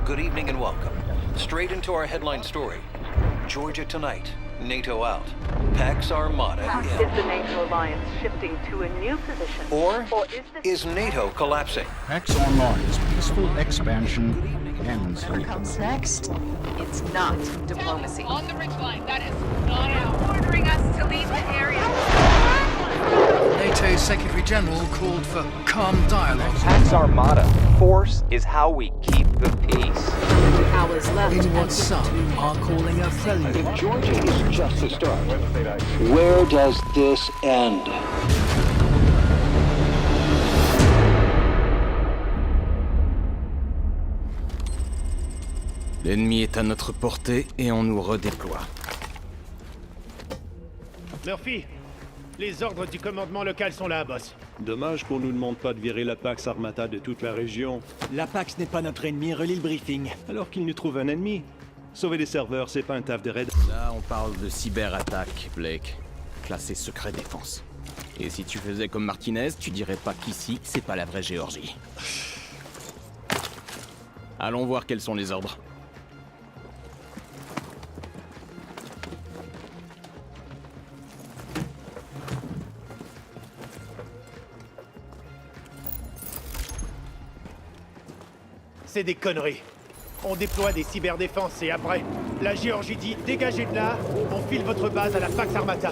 Good evening and welcome. Straight into our headline story. Georgia tonight, NATO out. Pax Armada in. Is the NATO alliance shifting to a new position? Or is NATO collapsing? Pax Armada's peaceful expansion ends here. What comes next? It's not diplomacy. On the ridgeline, that is not out. Ordering us to leave the area. NATO's Secretary General called for calm dialogue. Pax Armada. Force is how we keep the peace. Hours left. In what some are calling a prelude. If Georgia is just the start, where does this end? L'ennemi est à notre portée et on nous redéploie. Murphy, les ordres du commandement local sont là, boss. Dommage qu'on nous demande pas de virer la Pax Armata de toute la région. La Pax n'est pas notre ennemi, relis le briefing. Alors qu'il nous trouve un ennemi. Sauver les serveurs, c'est pas un taf de raid. Là, on parle de cyberattaque, Blake. Classé secret défense. Et si tu faisais comme Martinez, tu dirais pas qu'ici, c'est pas la vraie Géorgie. Allons voir quels sont les ordres. C'est des conneries. On déploie des cyberdéfenses et après, la Géorgie dit dégagez de là, on file votre base à la Pax Armata.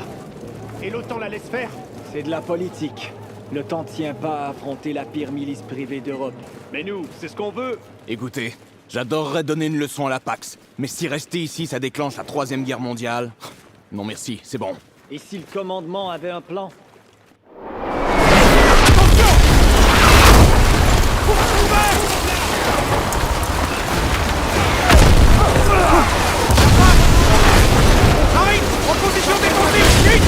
Et l'OTAN la laisse faire? C'est de la politique. Le temps ne tient pas à affronter la pire milice privée d'Europe. Mais nous, c'est ce qu'on veut. Écoutez, j'adorerais donner une leçon à la Pax, mais si rester ici, ça déclenche la 3e guerre mondiale... Non merci, c'est bon. Et si le commandement avait un plan? En position défensive, vite!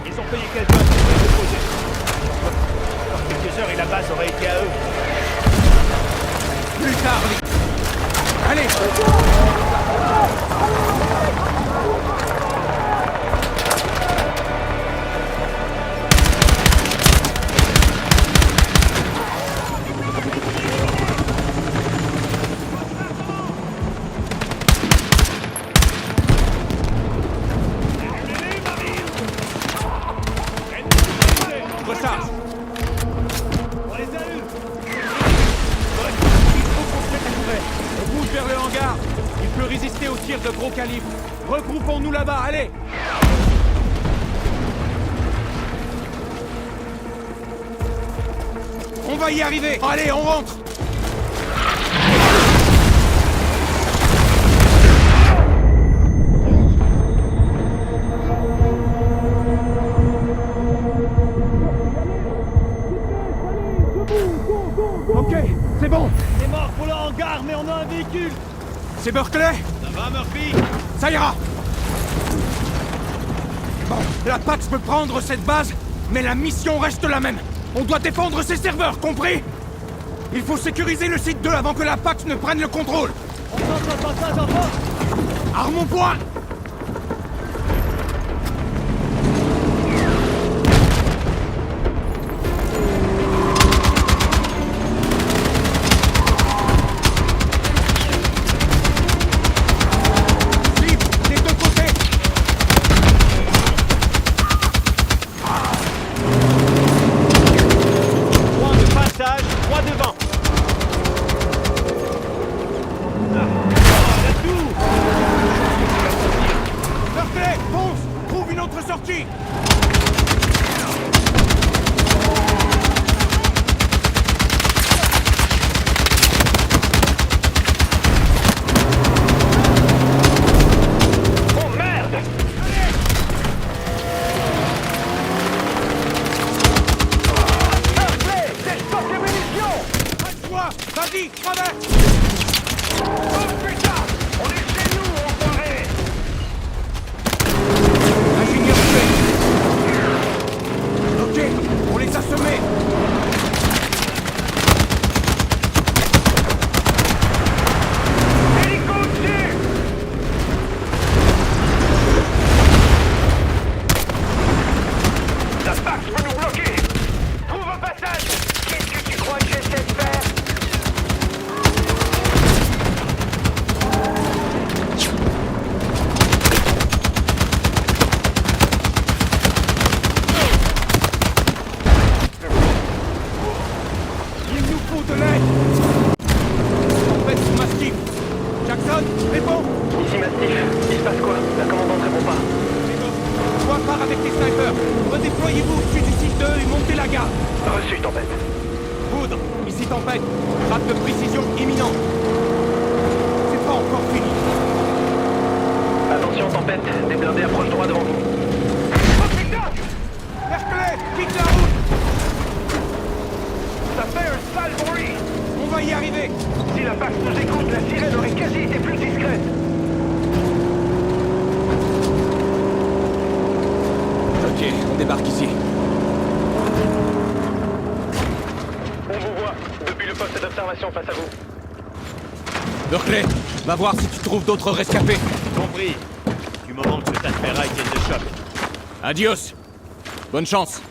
Ils ont payé quelqu'un pour les déposer. Dans quelques heures et la base aurait été à eux. Plus tard, allez. On les a eus! On bouge vers le hangar. Il peut résister aux tirs de gros calibre. Regroupons-nous là-bas, allez. On va y arriver. Allez, on rentre. Ok, c'est bon. C'est mort pour le hangar, mais on a un véhicule. C'est Berkeley. Ça va, Murphy? Ça ira. Bon, la Pax peut prendre cette base, mais la mission reste la même. On doit défendre ces serveurs, compris? Il faut sécuriser le site 2 avant que la Pax ne prenne le contrôle. On tente un passage en force. Arme au point. Vas-y, traverse! Oh putain! On est chez nous, enfoiré! Ingénieur tué! Ok, on les a semés! faut de l'aide! Tempête sur Mastiff! Jackson, réponds! Ici Mastiff, il se passe quoi? La commandante répond pas. Toi, pars avec tes snipers! Redéployez-vous au-dessus du site 2 et montez la garde! Reçu, Tempête. Poudre, ici Tempête! Frappe de précision imminente! C'est pas encore fini! Attention, Tempête, des blindés approchent droit devant vous. Oh putain! Hercule, quitte la route! Ça fait un sale bruit! On va y arriver! Si la Pax nous écoute, la sirène aurait quasi été plus discrète. Ok, on débarque ici. On vous voit, depuis le poste d'observation face à vous. Berkeley, va voir si tu trouves d'autres rescapés. Compris. Du moment que ça te fait rail, tienne de choc. Adios. Bonne chance.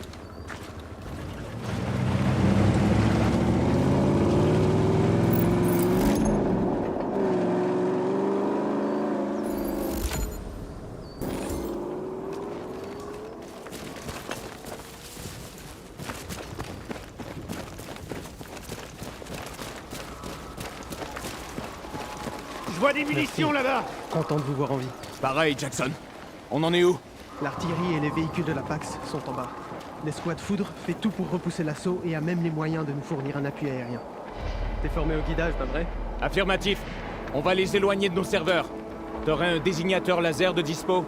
Je vois des munitions là-bas! Content de vous voir en vie. Pareil, Jackson. On en est où? L'artillerie et les véhicules de la Pax sont en bas. L'escouade Foudre fait tout pour repousser l'assaut et a même les moyens de nous fournir un appui aérien. T'es formé au guidage, pas vrai? Affirmatif. On va les éloigner de nos serveurs. T'aurais un désignateur laser de dispo?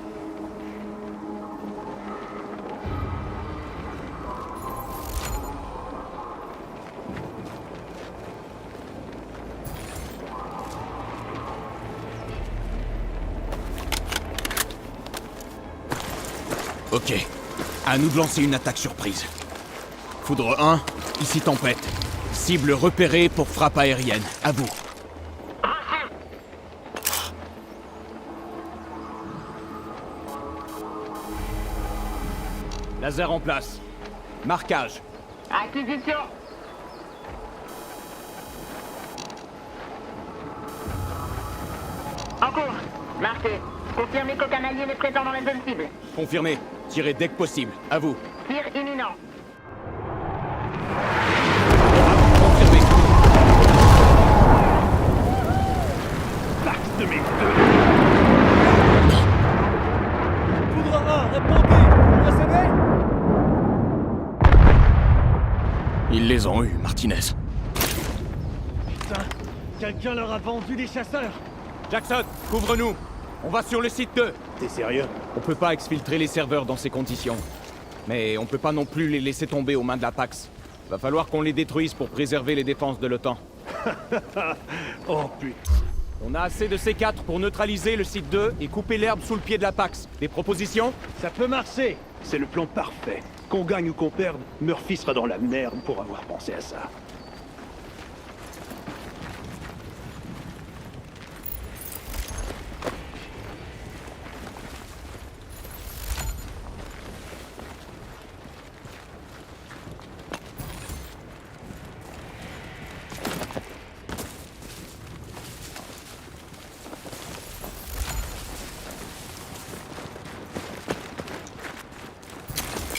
Ok. À nous de lancer une attaque surprise. Foudre 1, ici Tempête. Cible repérée pour frappe aérienne. À vous. Laser en place. Marquage. Acquisition. En cours. Marqué. Confirmez qu'aucun allié n'est présent dans la zone cible. Confirmé. Tirez dès que possible. À vous. Tir imminent. Confirmé. L'axe de mes deux! Poudre 1, répondez! Vous recevez? Ils les ont eus, Martinez. Putain, quelqu'un leur a vendu des chasseurs! Jackson, couvre-nous. On va sur le site 2. T'es sérieux? On peut pas exfiltrer les serveurs dans ces conditions. Mais on peut pas non plus les laisser tomber aux mains de la Pax. Va falloir qu'on les détruise pour préserver les défenses de l'OTAN. Oh putain. On a assez de C4 pour neutraliser le site 2 et couper l'herbe sous le pied de la Pax. Des propositions? Ça peut marcher. C'est le plan parfait. Qu'on gagne ou qu'on perde, Murphy sera dans la merde pour avoir pensé à ça.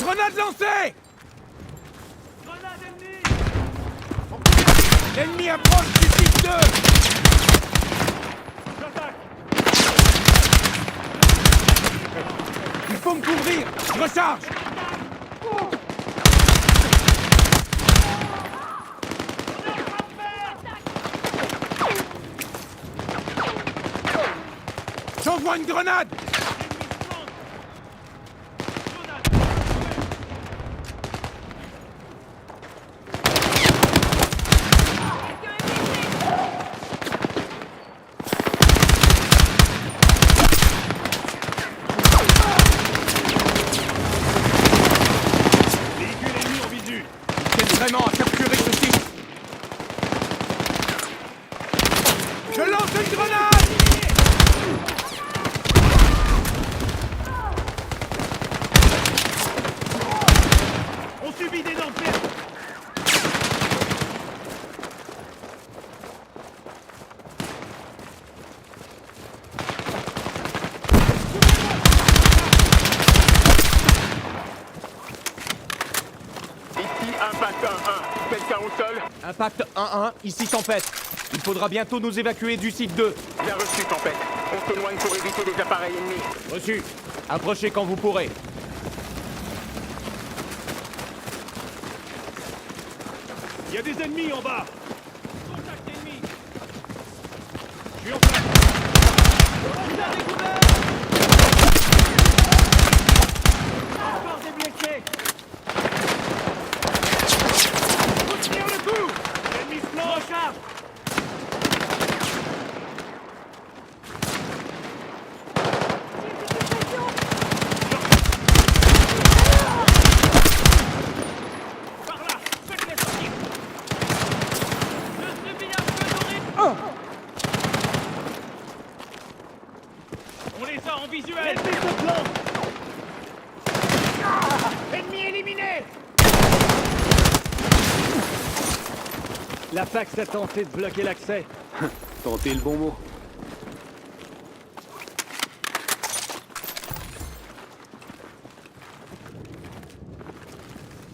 Grenade lancée! Grenade ennemie! L'ennemi approche du site 2! Il faut me couvrir! Je recharge! J'envoie une grenade! Vraiment à capturer ce site. Je lance une grenade! On subit d'énormes pertes! Ici, Impact 1-1. Quelqu'un au sol? Impact 1-1, ici Tempête. Il faudra bientôt nous évacuer du site 2. Bien reçu, Tempête. On s'éloigne pour éviter les appareils ennemis. Reçu. Approchez quand vous pourrez. Il y a des ennemis en bas. Contact ennemi. Je suis en place. Encore des blessés. Faut tenir le coup. L'ennemi se planche. Recharge. Par là. Faites-les sortir. Je subis un feu d'orée. On les a en visuel. L'ennemi se plante. Ennemi éliminé. La Pax a tenté de bloquer l'accès. Tentez le bon mot.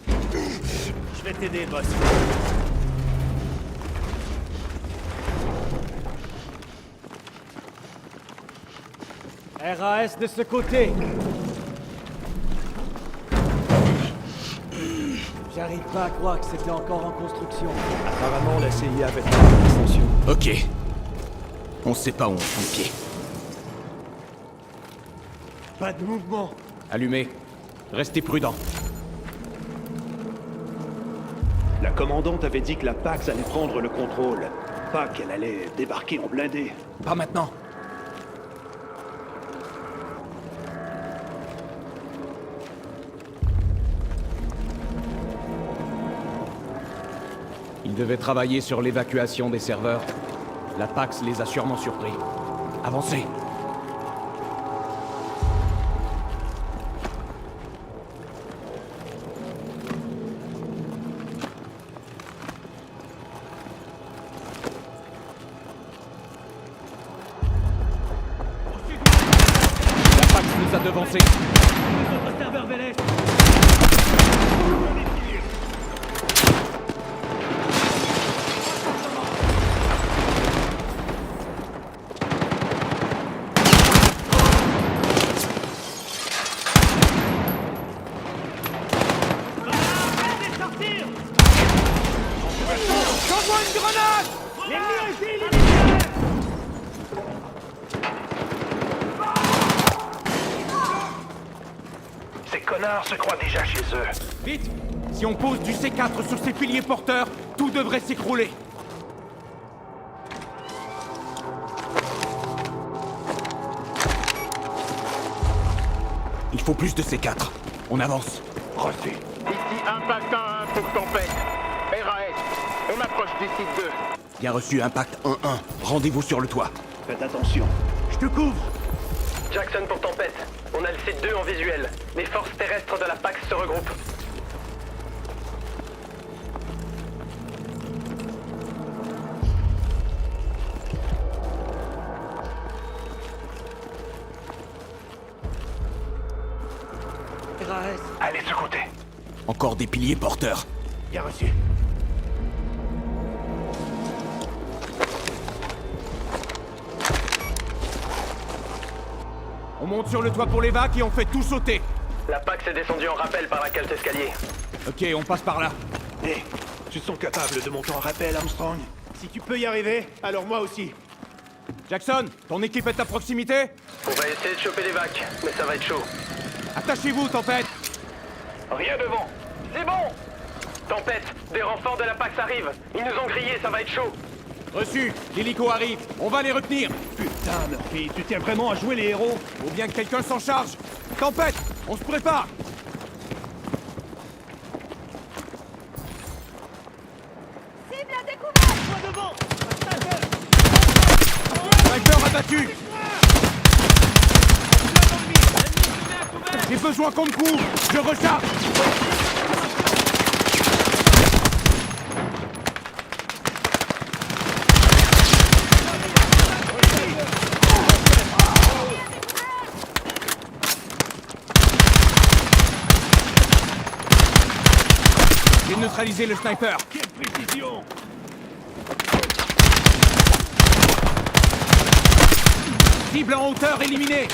Je vais t'aider, boss. RAS de ce côté. J'arrive pas à croire que c'était encore en construction. Apparemment, la CIA avait pas l'extension. Ok. On sait pas où on fout le pied. Pas de mouvement. Allumez. Restez prudents. La commandante avait dit que la Pax allait prendre le contrôle. Pas qu'elle allait débarquer en blindé. Pas maintenant. Ils devaient travailler sur l'évacuation des serveurs. La Pax les a sûrement surpris. Avancez. La Pax nous a devancés. Notre serveur vers l'est. J'envoie une grenade! L'ennemi a été éliminé. Ces connards se croient déjà chez eux. Vite! Si on pose du C4 sur ces piliers porteurs, tout devrait s'écrouler. Il faut plus de C4. On avance. Reçu. Ici Impact 1-1 pour Tempête. RAS, on approche du site 2. Bien reçu, Impact 1-1. Rendez-vous sur le toit. Faites attention. Je te couvre. Jackson pour Tempête. On a le site 2 en visuel. Les forces terrestres de la Pax se regroupent. RAS. Allez de ce côté. Encore des piliers porteurs. Bien reçu. On monte sur le toit pour l'évac et on fait tout sauter. La Pax est descendue en rappel par la cale d'escalier. Ok, on passe par là. Hé, tu te sens capable de monter en rappel, Armstrong? Si tu peux y arriver, alors moi aussi. Jackson, ton équipe est à proximité? On va essayer de choper l'évac, mais ça va être chaud. Attachez-vous, Tempête! Rien devant. C'est bon! Tempête, des renforts de la Pax arrivent. Ils nous ont grillés, ça va être chaud. Reçu, l'hélico arrive. On va les retenir. Putain, Murphy, tu tiens vraiment à jouer les héros? Faut bien que quelqu'un s'en charge. Tempête, on se prépare. Cible à découvert! Toi devant. Sniper abattu. J'ai besoin qu'on me couvre. Je recharge. J'ai neutralisé le sniper. précision. Cible en hauteur éliminée.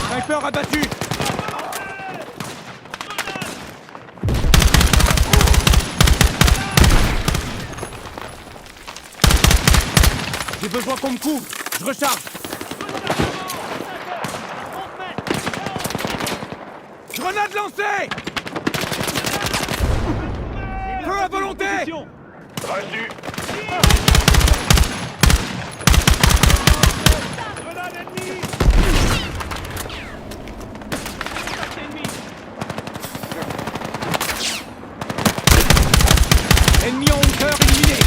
Sniper abattu. J'ai besoin qu'on me couvre. Je recharge. Grenade lancée. Feu à volonté. Reçu. Grenade ennemie. Ennemi en hauteur éliminé.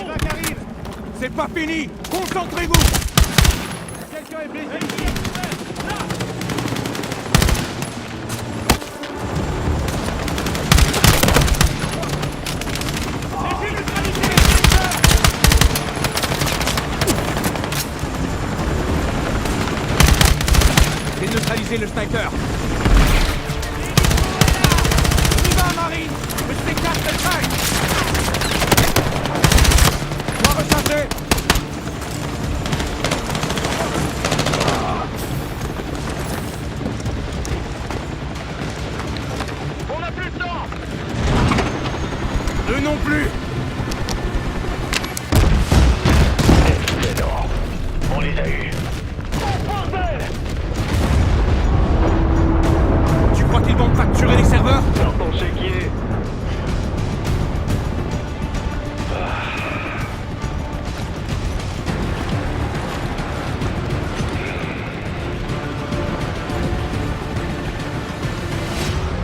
Evac arrive. C'est pas fini. Concentrez-vous. Quelqu'un est blessé. J'ai neutralisé le sniper. On y va, Marine. Le spectacle est prêt. On va recharger. On n'a plus de temps. Eux non plus. Excellent. On les a eus. Oh bordel! Tu crois qu'ils vont me facturer les serveurs? Sortons chéquier.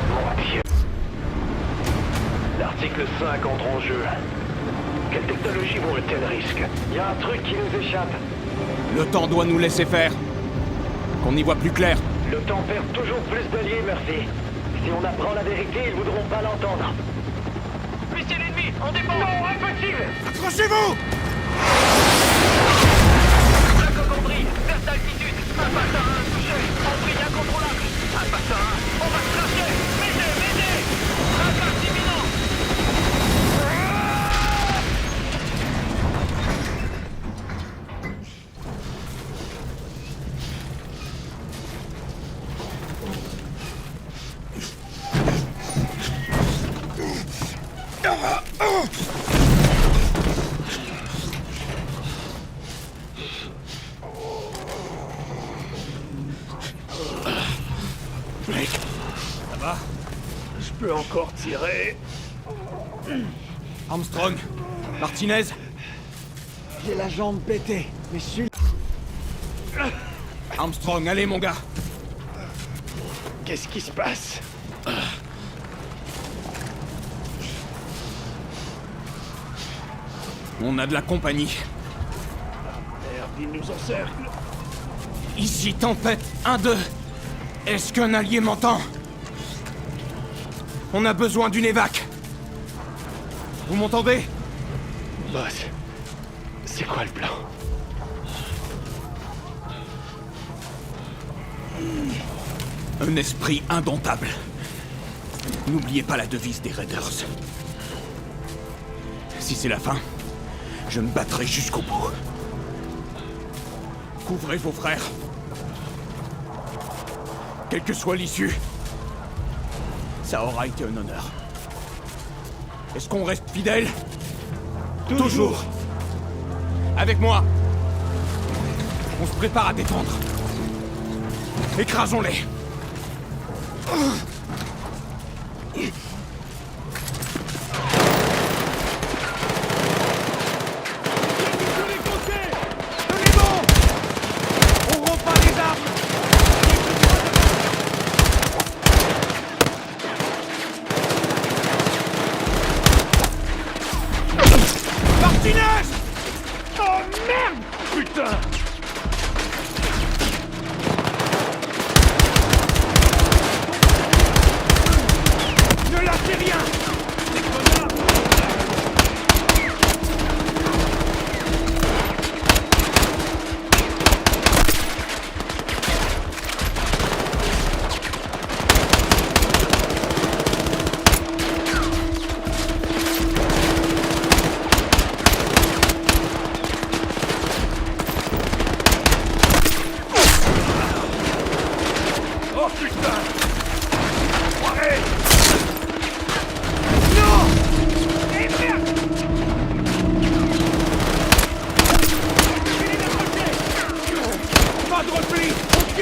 Mon Dieu. L'article 5 entre en jeu. Quelle technologie vaut un tel risque? Il y a un truc qui nous échappe. Le temps doit nous laisser faire. Qu'on y voit plus clair. Le temps perd toujours plus d'alliés, Murphy. Si on apprend la vérité, ils voudront pas l'entendre. Missile ennemi, on dépend. Non, impossible. Accrochez-vous. La cocomberie, vers d'altitude. Impact à 1, touché. On brille incontrôlable. Impact à 1, on va se cracher. M'aider, m'aider. Impact imminent. Blake. Ça va? Je peux encore tirer. Armstrong. Martinez. J'ai la jambe pétée, mais je suis... Armstrong, allez mon gars. Qu'est-ce qui se passe? On a de la compagnie. Merde, ils nous encerclent. Ici, Tempête 1-2. Est-ce qu'un allié m'entend? On a besoin d'une évac. Vous m'entendez? Boss, c'est quoi le plan? Un esprit indomptable. N'oubliez pas la devise des Raiders. Si c'est la fin, je me battrai jusqu'au bout. Couvrez vos frères. Quelle que soit l'issue, ça aura été un honneur. Est-ce qu'on reste fidèle? Toujours. Avec moi. On se prépare à défendre. Écrasons-les. Oh merde! Putain! Ne lâchez rien!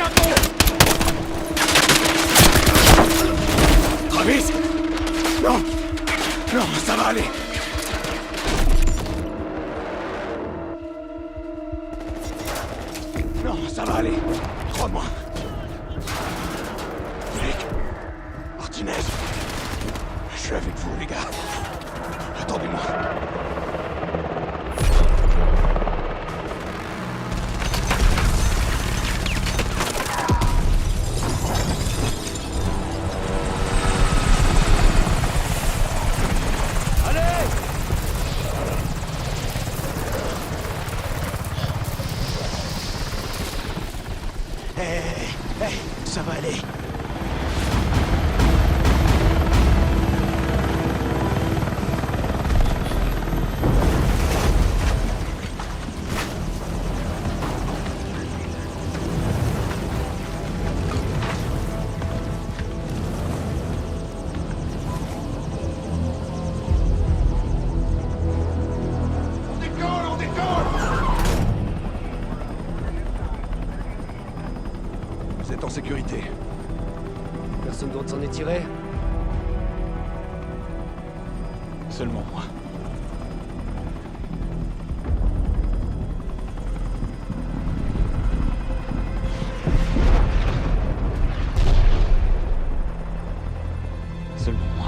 bientôt! Travis! Non! Non, ça va aller! Non, ça va aller. Crois-moi. Blake. Martinez. Je suis avec vous, les gars. Attendez-moi. Ça va aller. Vous êtes en sécurité. Personne d'autre s'en est tiré? Seulement moi. Seulement moi.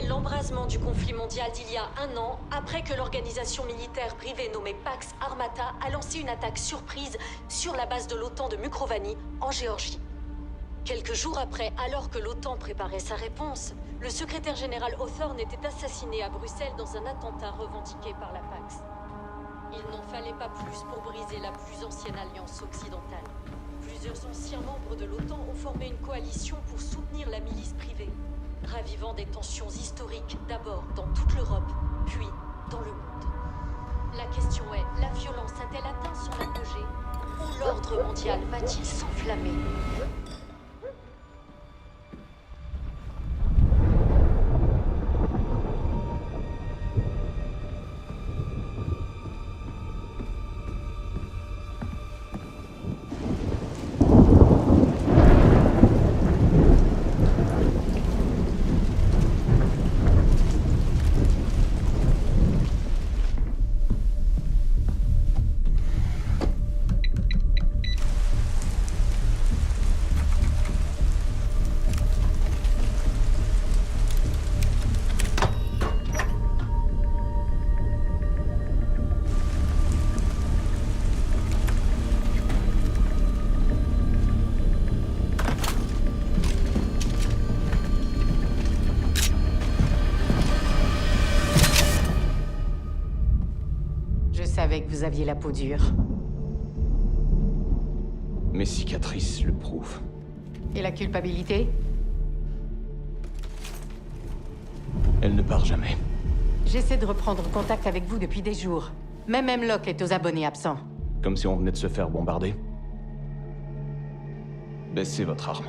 L'embrasement du conflit mondial d'il y a un an, après que l'organisation militaire privée nommée Pax Armata a lancé une attaque surprise sur la base de l'OTAN de Mukrovani, en Géorgie. Quelques jours après, alors que l'OTAN préparait sa réponse, le secrétaire général Hawthorne était assassiné à Bruxelles dans un attentat revendiqué par la Pax. Il n'en fallait pas plus pour briser la plus ancienne alliance occidentale. Plusieurs anciens membres de l'OTAN ont formé une coalition pour soutenir la milice privée, ravivant des tensions historiques d'abord dans toute l'Europe, puis dans le monde. La question est, la violence a-t-elle atteint son apogée, ou l'ordre mondial va-t-il s'enflammer? savais que vous aviez la peau dure. Mes cicatrices le prouvent. Et la culpabilité? Elle ne part jamais. J'essaie de reprendre contact avec vous depuis des jours. Même Hemlock est aux abonnés absents. Comme si on venait de se faire bombarder. Baissez votre arme.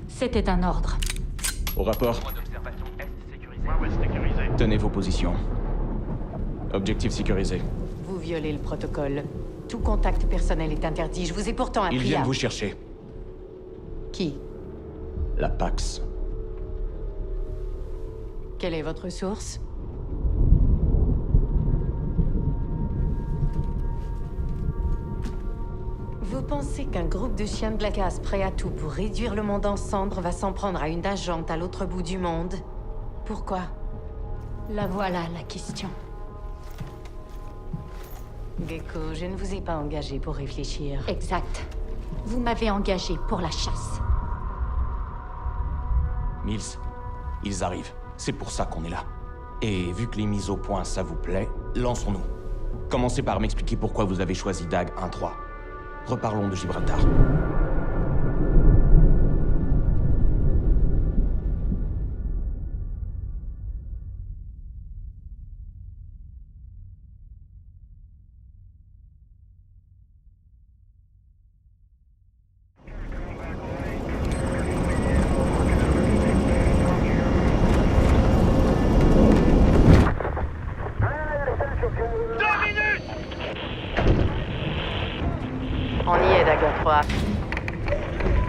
C'était un ordre. Au rapport. Tenez vos positions. Objectif sécurisé. Vous violez le protocole. Tout contact personnel est interdit. Je vous ai pourtant appris Ils viennent vous chercher. Qui? La Pax. Quelle est votre source? Vous pensez qu'un groupe de chiens de glace prêt à tout pour réduire le monde en cendres va s'en prendre à une agente à l'autre bout du monde? Pourquoi? La voilà, la question. Gecko, je ne vous ai pas engagé pour réfléchir. Exact. Vous m'avez engagé pour la chasse. Mills, ils arrivent. C'est pour ça qu'on est là. Et vu que les mises au point, ça vous plaît, lançons-nous. Commencez par m'expliquer pourquoi vous avez choisi DAG 1-3. Reparlons de Gibraltar.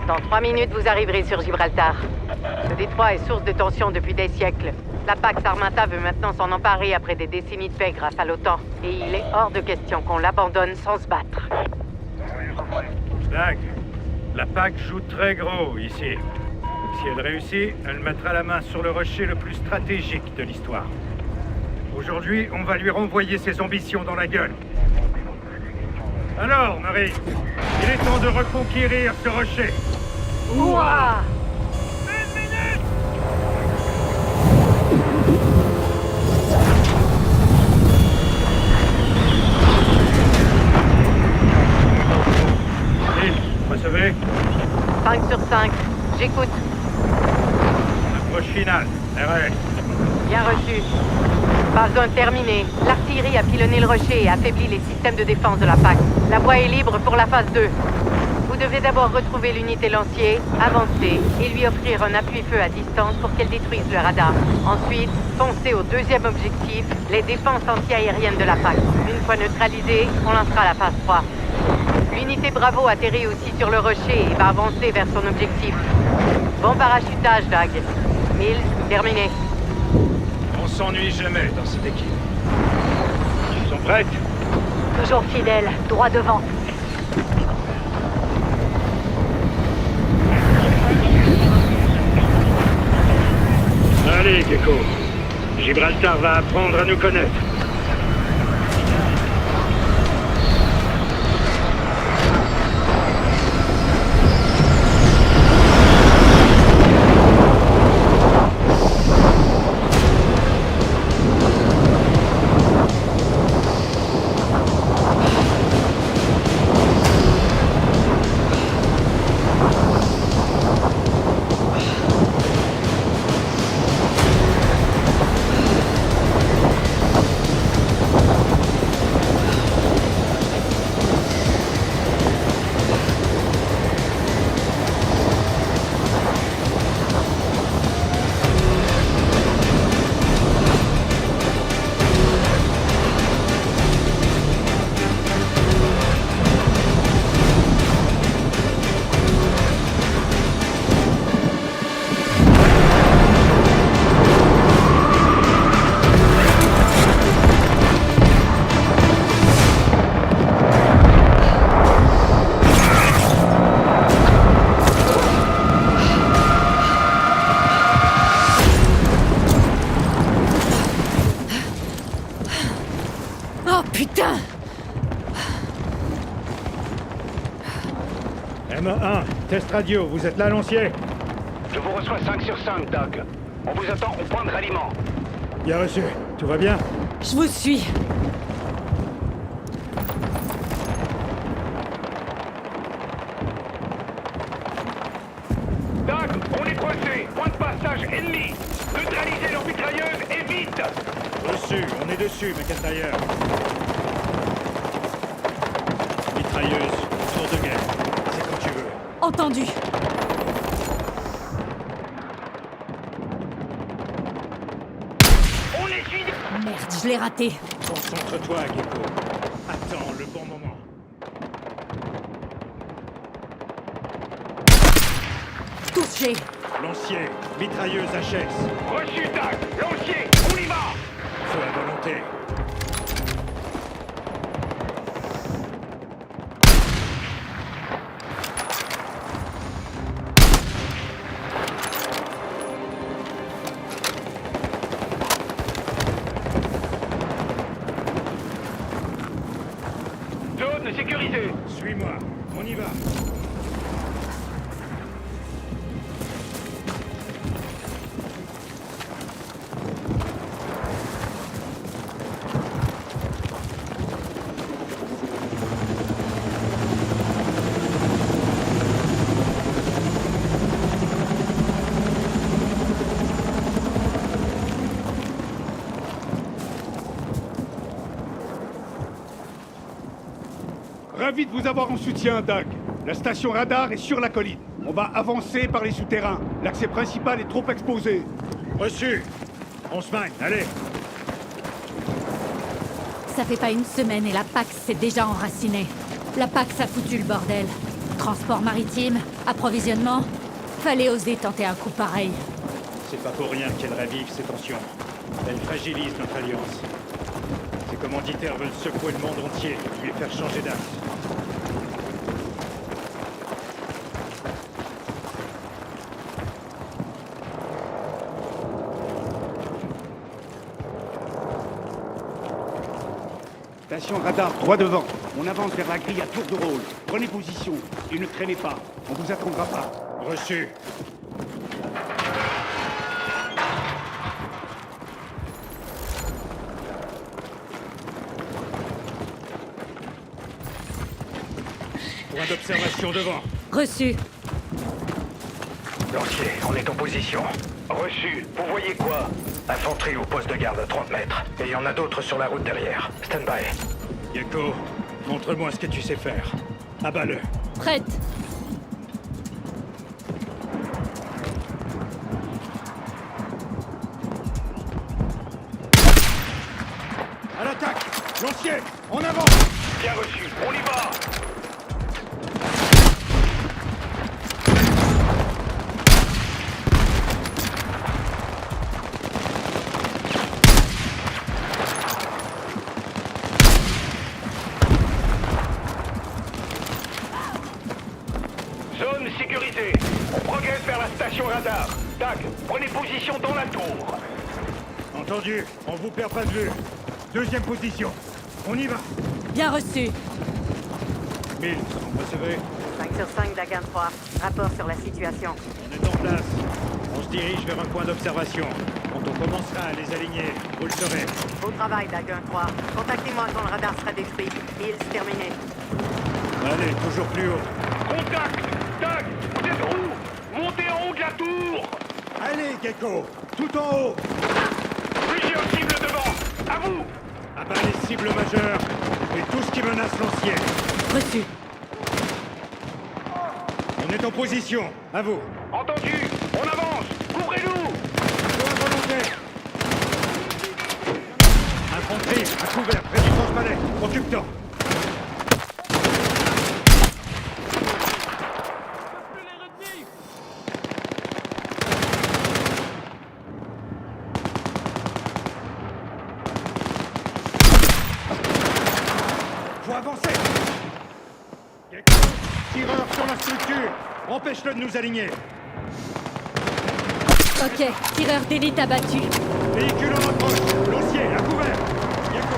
Dans 3 minutes, vous arriverez sur Gibraltar. Ce détroit est source de tension depuis des siècles. La Pax Armata veut maintenant s'en emparer après des décennies de paix grâce à l'OTAN. Et il est hors de question qu'on l'abandonne sans se battre. Dag, la PAC joue très gros ici. Si elle réussit, elle mettra la main sur le rocher le plus stratégique de l'histoire. Aujourd'hui, on va lui renvoyer ses ambitions dans la gueule. Alors, Marie, il est temps de reconquérir ce rocher. Ouah! Recevez. 5 sur 5. J'écoute. Approche finale. RS. Bien reçu. Phase 1 terminée. L'artillerie a pilonné le rocher et affaibli les systèmes de défense de la PAC. La voie est libre pour la phase 2. Vous devez d'abord retrouver l'unité lancier, avancer et lui offrir un appui-feu à distance pour qu'elle détruise le radar. Ensuite, foncez au deuxième objectif, les défenses anti-aériennes de la PAC. Une fois neutralisée, on lancera la phase 3. L'unité Bravo atterrit aussi sur le rocher et va avancer vers son objectif. Bon parachutage, Dag. Mills, terminé. On s'ennuie jamais dans cette équipe. Ils sont prêtes? Toujours fidèle, droit devant. Allez, Gecko. Gibraltar va apprendre à nous connaître. M1, test radio, vous êtes là, lancier? Je vous reçois 5 sur 5, Doc. On vous attend au point de ralliement. Bien reçu. Tout va bien? Je vous suis. Doc, on est coincé. Point de passage ennemi. Neutralisez leurs mitrailleuses et vite. Reçu, on est dessus, McIntyre. Mitrailleuse, tour de guerre. C'est quand tu veux. Entendu. On est suivi. Merde, je l'ai raté. Concentre-toi, Gecko. Attends le bon moment. Touché. Lancier, mitrailleuse HS. Reçu, Doc. Lancier, on y va. Feu à volonté. Zone sécurisée. Suis-moi, on y va. Ravi de vous avoir en soutien, Doug. La station radar est sur la colline. On va avancer par les souterrains. L'accès principal est trop exposé. Reçu. On se magne, allez. Ça fait pas une semaine et la PAX s'est déjà enracinée. La PAX a foutu le bordel. Transport maritime, approvisionnement. Fallait oser tenter un coup pareil. C'est pas pour rien qu'elle ravive ces tensions. Elle fragilise notre alliance. Ces commanditaires veulent secouer le monde entier, lui faire changer d'axe. Station radar, droit devant. On avance vers la grille à tour de rôle. Prenez position et ne traînez pas. On vous attendra pas. Reçu. Point d'observation devant. Reçu. Lancier, on est en position. Reçu. Vous voyez quoi? Infanterie au poste de garde à 30 mètres. Et il y en a d'autres sur la route derrière. Stand by. Gecko, montre-moi ce que tu sais faire. Abat-le. Prête. À l'attaque! Lancier, en avant! Bien reçu. On y va! Zone sécurisée. On progresse vers la station radar. Tac, prenez position dans la tour. Entendu, on vous perd pas de vue. Deuxième position. On y va. Bien reçu. Mills, vous recevez? 5 sur 5 Dagon 3. Rapport sur la situation. On est en place. On se dirige vers un point d'observation. Quand on commencera à les aligner, vous le saurez. Beau travail, Dagon 3. Contactez-moi quand le radar sera détruit. Mills, terminé. Allez, toujours plus haut. Contact! Tac! Vous êtes où? Montez en haut de la tour! Allez, Gecko! Tout en haut! Plusieurs cibles devant! À vous! Abat les cibles majeures et tout ce qui menace l'ancien. Reçu. On est en position. À vous. Entendu! On avance! Couvrez-nous! Point volontaire. Infanterie, à couvert, près du transpalais. Occupe-toi. Faut avancer. Tireur sur la structure. Empêche-le de nous aligner. Ok, tireur d'élite abattu. Véhicule en approche. Lancier, à couvert. Gecko.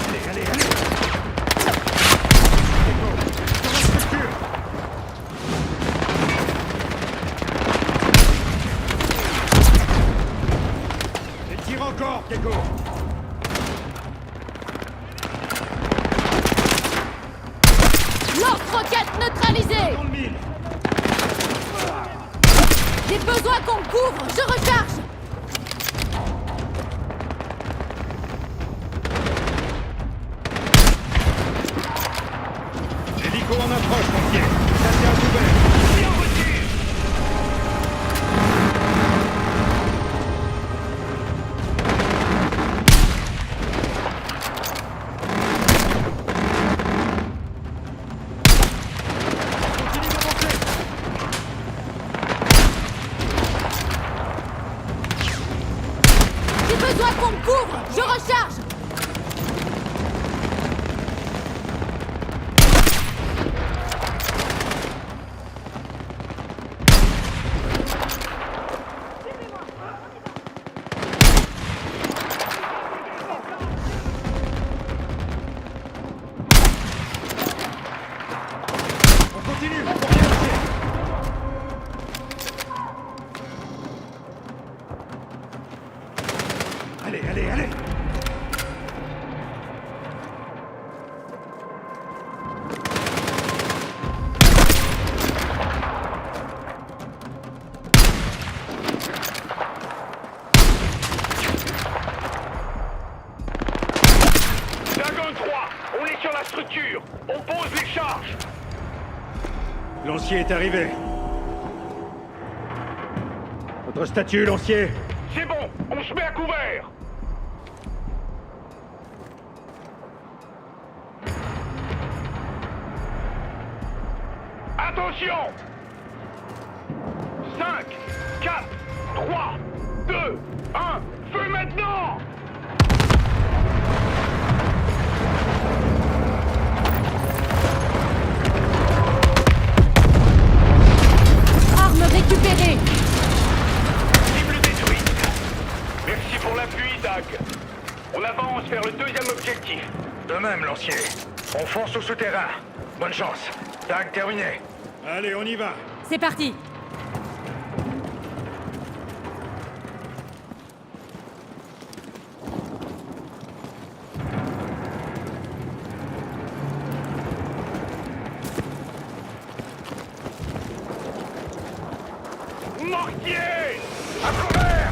Allez, allez, allez. Gecko, sur la structure. Et tire encore, Gecko. Lance-roquette neutralisée. Dans le mille. J'ai besoin qu'on me couvre. Je recharge. Hélico en approche, pompier. Ça tient à couvert. Bien reçu! Continue d'avancer. J'ai besoin qu'on me couvre. Je recharge. On continue. Pour bien marcher. Allez, allez, allez. Dagon 3, on est sur la structure. On pose les charges. Lancier est arrivé. Votre statut, lancier. C'est bon, se met à couvert! Attention! 5, 4, 3, 2, 1, feu maintenant! Arme récupérée! Cible détruite. Merci pour l'appui, Dag. On avance vers le deuxième objectif. De même, lancier. On fonce au souterrain. Bonne chance. Dag, terminé. Allez, on y va. C'est parti! Mortier! À couvert!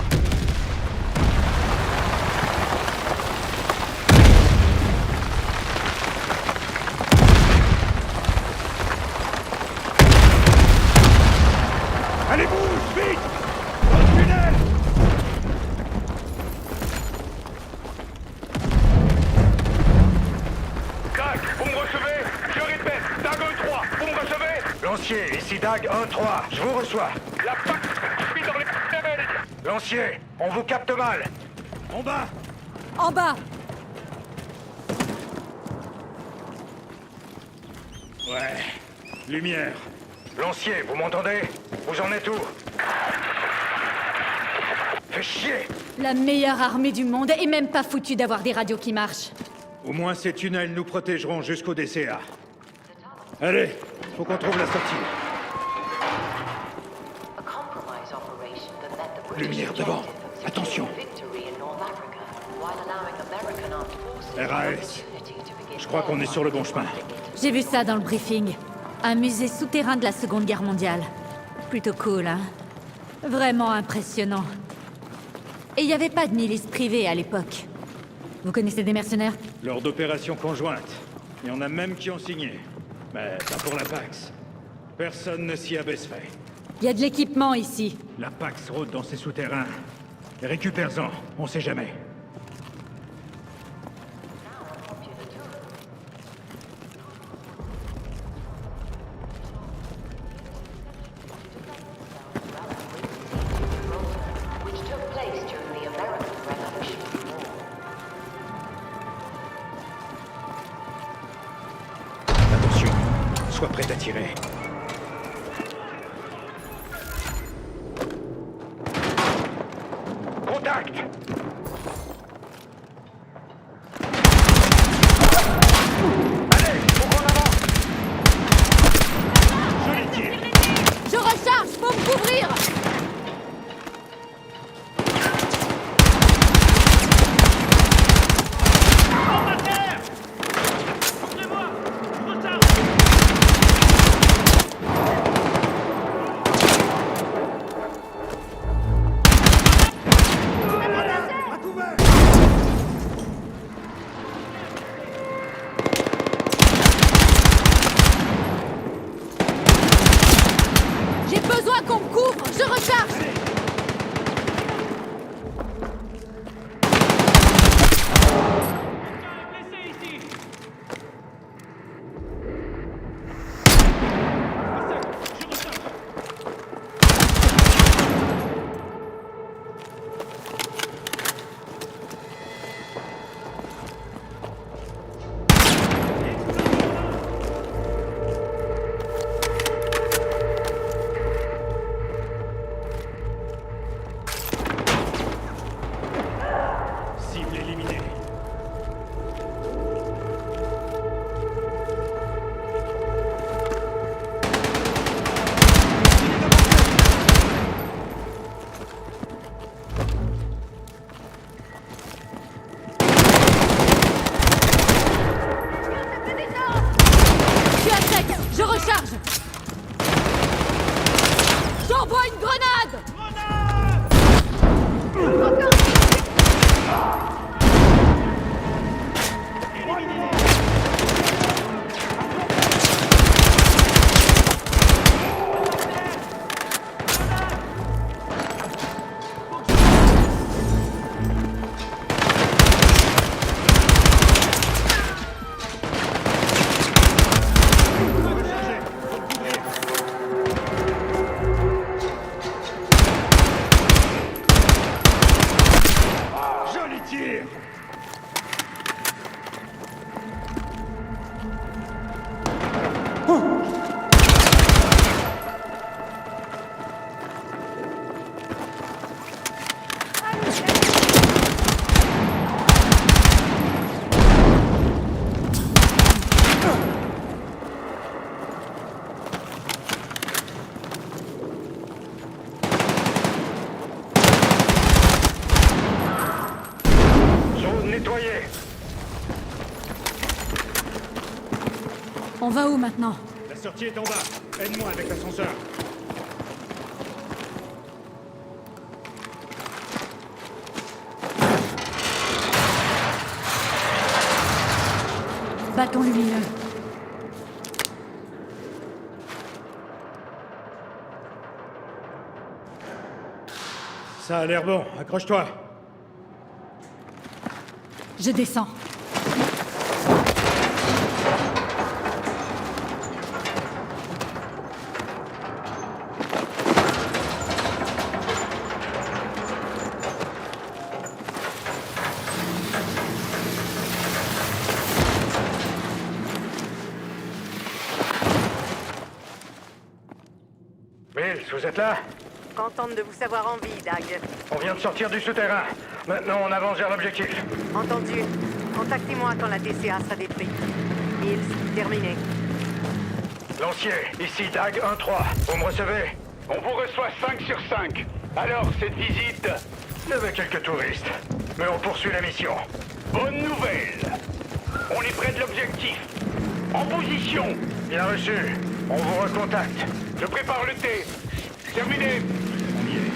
Allez, bouge, vite! Dans le tunnel! Dag, vous me recevez? Je répète, Dag 1-3, vous me recevez? Lancier, ici Dag 1-3, je vous reçois. La PAX suit dans les tunnels! Lancier, on vous capte mal. En bas! En bas! Ouais. Lumière. Lancier, vous m'entendez? Vous en êtes où? Fais chier! La meilleure armée du monde est même pas foutue d'avoir des radios qui marchent. Au moins ces tunnels nous protégeront jusqu'au DCA. Allez, faut qu'on trouve la sortie. Lumière devant. Attention. RAS. Je crois qu'on est sur le bon chemin. J'ai vu ça dans le briefing. Un musée souterrain de la Seconde Guerre mondiale. Plutôt cool, hein? Vraiment impressionnant. Et il n'y avait pas de milice privée à l'époque. Vous connaissez des mercenaires? Lors d'opérations conjointes. Il y en a même qui ont signé. Mais pas pour la Pax. Personne ne s'y abaisserait. Il y a de l'équipement ici. La Pax rôde dans ses souterrains. Récupère-en, on sait jamais. Attention, sois prêt à tirer. Contact! Allez, faut qu'on avance! Je recharge, faut me couvrir! Tire! Zone nettoyée. On va où maintenant? La sortie est en bas. Aide-moi avec l'ascenseur. Bâton lumineux. Ça a l'air bon. Accroche-toi. Je descends. Mills, vous êtes là? Contente de vous savoir en vie, Dag. On vient de sortir du souterrain. Maintenant, on avance vers l'objectif. Entendu. Contactez-moi quand la DCA sera détruite. Mills, terminé. Lancier, ici Dag 1-3. Vous me recevez? On vous reçoit 5 sur 5. Alors, cette visite? Il y avait quelques touristes. Mais on poursuit la mission. Bonne nouvelle. On est près de l'objectif. En position. Bien reçu. On vous recontacte. Je prépare le thé. Terminé. On y est.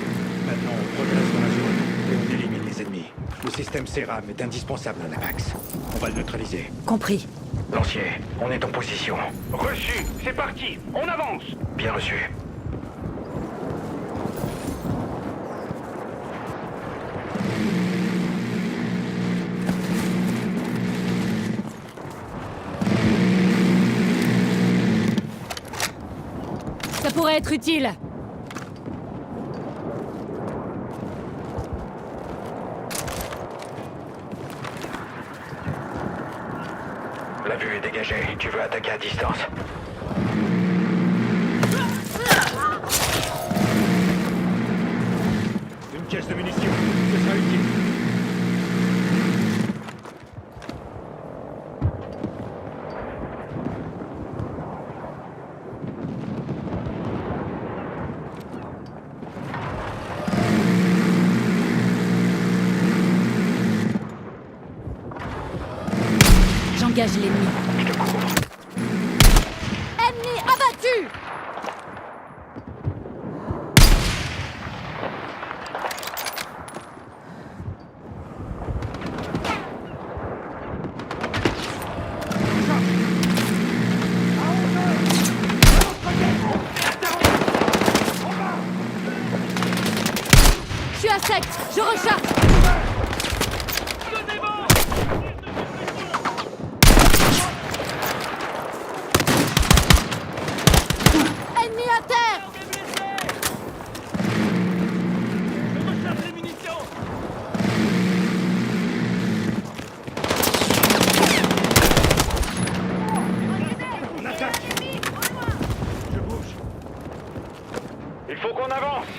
Maintenant, on progresse dans la zone et on élimine les ennemis. Le système CERAM est indispensable à l'Apax. On va le neutraliser. Compris. Lancier, on est en position. Reçu. C'est parti. On avance. Bien reçu. Ça pourrait être utile. La vue est dégagée. Tu veux attaquer à distance. Une caisse de munitions. Ce sera utile. J'engage l'ennemi. Ennemi abattu! Je suis à sec, je recharge. Ennemi à terre! On attaque. Je bouge. Il faut qu'on avance.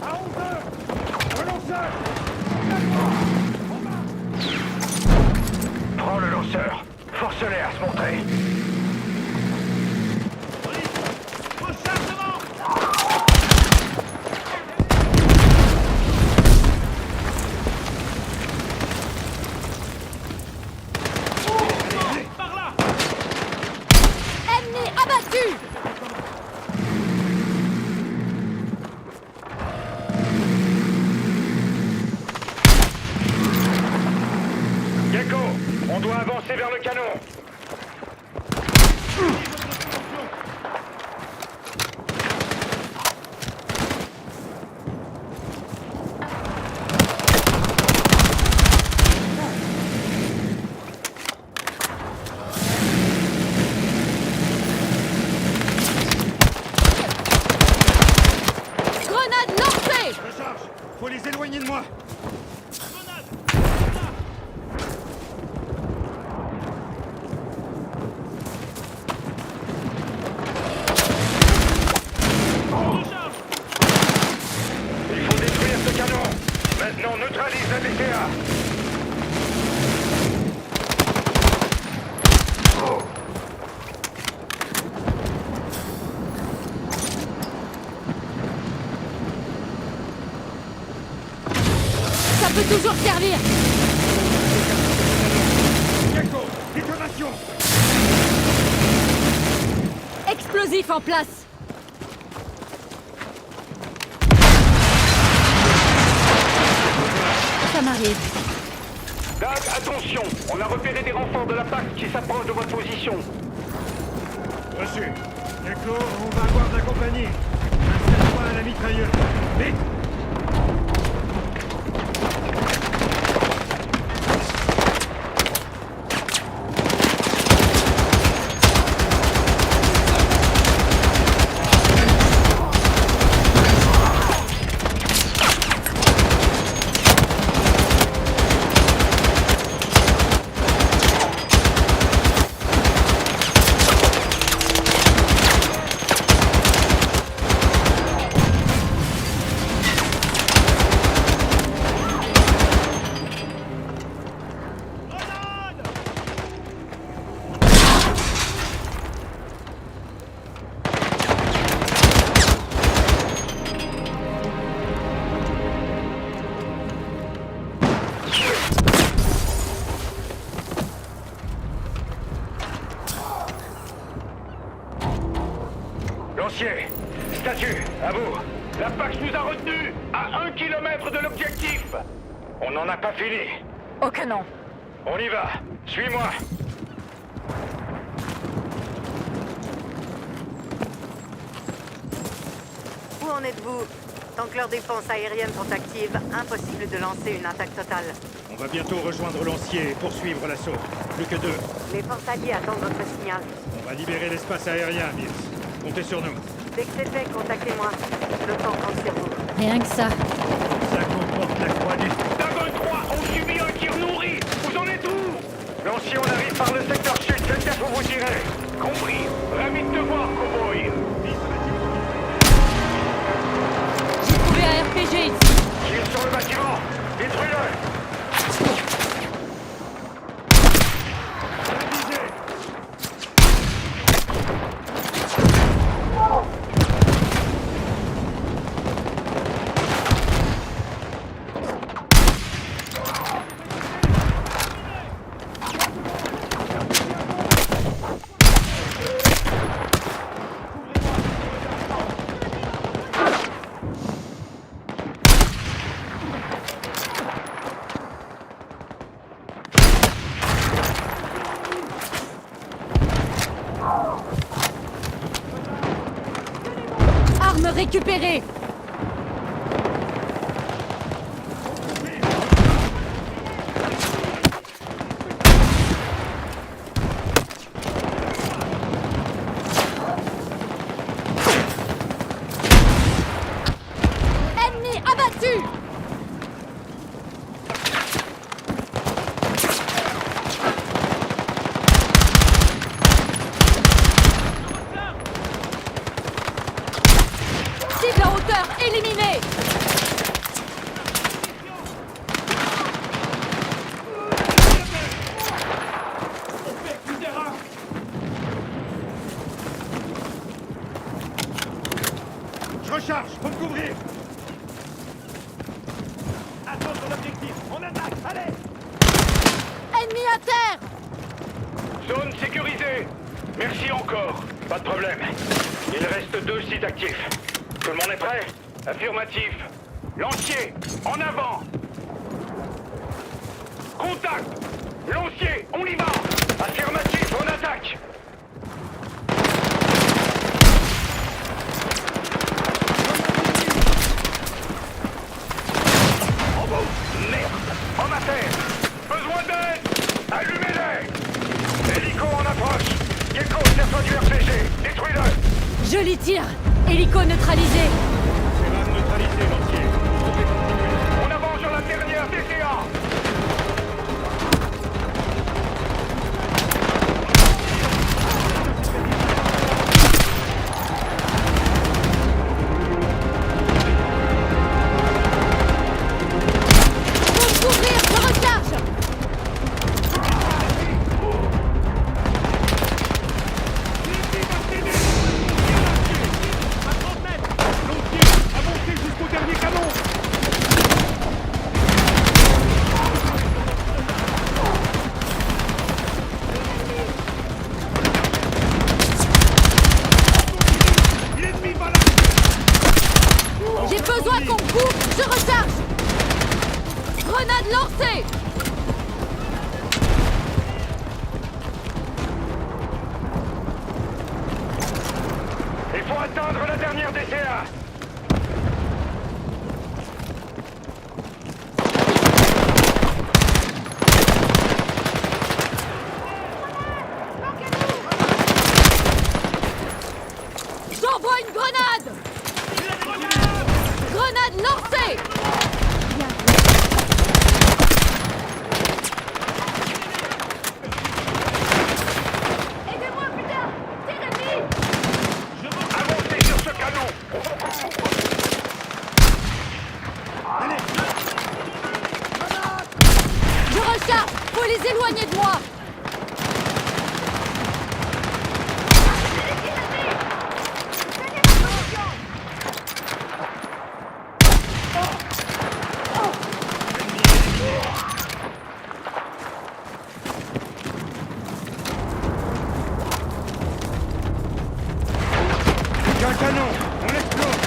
À 11h. Un lanceur. Prends le lanceur. Force-les à se montrer. Ennemi abattu! Gecko, on doit avancer vers le canon. Grenade lancée! Recharge. les éloigner de moi. Il faut détruire ce canon. Maintenant, neutralise la BTA. Ça peut toujours servir. Gecko, détonation. Explosif en place. Ça m'arrive. Dag, attention. On a repéré des renforts de la PAC qui s'approchent de votre position. Reçu. Gecko, on va avoir de la compagnie. Installe-toi à la mitrailleuse. Vite. Lancier, statue, à vous. La PAC nous a retenus à 1 km de l'objectif. On n'en a pas fini. Au canon. On y va. Suis-moi. Où en êtes-vous? Tant que leurs défenses aériennes sont actives, impossible de lancer une attaque totale. On va bientôt rejoindre Lancier et poursuivre l'assaut. Plus que 2. Les forces alliées attendent votre signal. On va libérer l'espace aérien, Mills. Comptez sur nous. Dès que c'est fait, contactez-moi. Le temps compte sur vous. Rien que ça. Ça comporte la croix du... Dagon 3 ont subi un tir nourri. Vous en êtes où? Lancier, on arrive par le secteur sud. Faites gaffe où vous tirez. Compris. Ravi de te voir, cowboy. J'ai trouvé un RPG ici. Tire sur le bâtiment. Détruis-le. Arme récupérée. Ennemi abattu. Cible en hauteur éliminée. Je recharge, faut me couvrir. Attends sur l'objectif, on attaque, allez. Ennemi à terre. Zone sécurisée. Merci encore. Pas de problème. Il reste 2 sites actifs. Tout le monde est prêt? Affirmatif. Lancier, en avant. Contact. Lancier, on y va. Affirmatif, on attaque. En haut. Merde. En à terre. Besoin d'aide. Allumez-les. Hélico en approche. Gecko, serre-toi du RPG. Détruis-le. Joli tir. Hélico neutralisé. C'est neutralisé, Lancier. Vous pouvez continuer. charge! Grenade lancée! Il faut atteindre la dernière DCA. J'envoie une grenade! Grenade lancée! Aidez-moi, putain! Tirez-lui! Avancez sur ce canon. Je recharge! Faut les éloigner de moi! Un canon. On explose.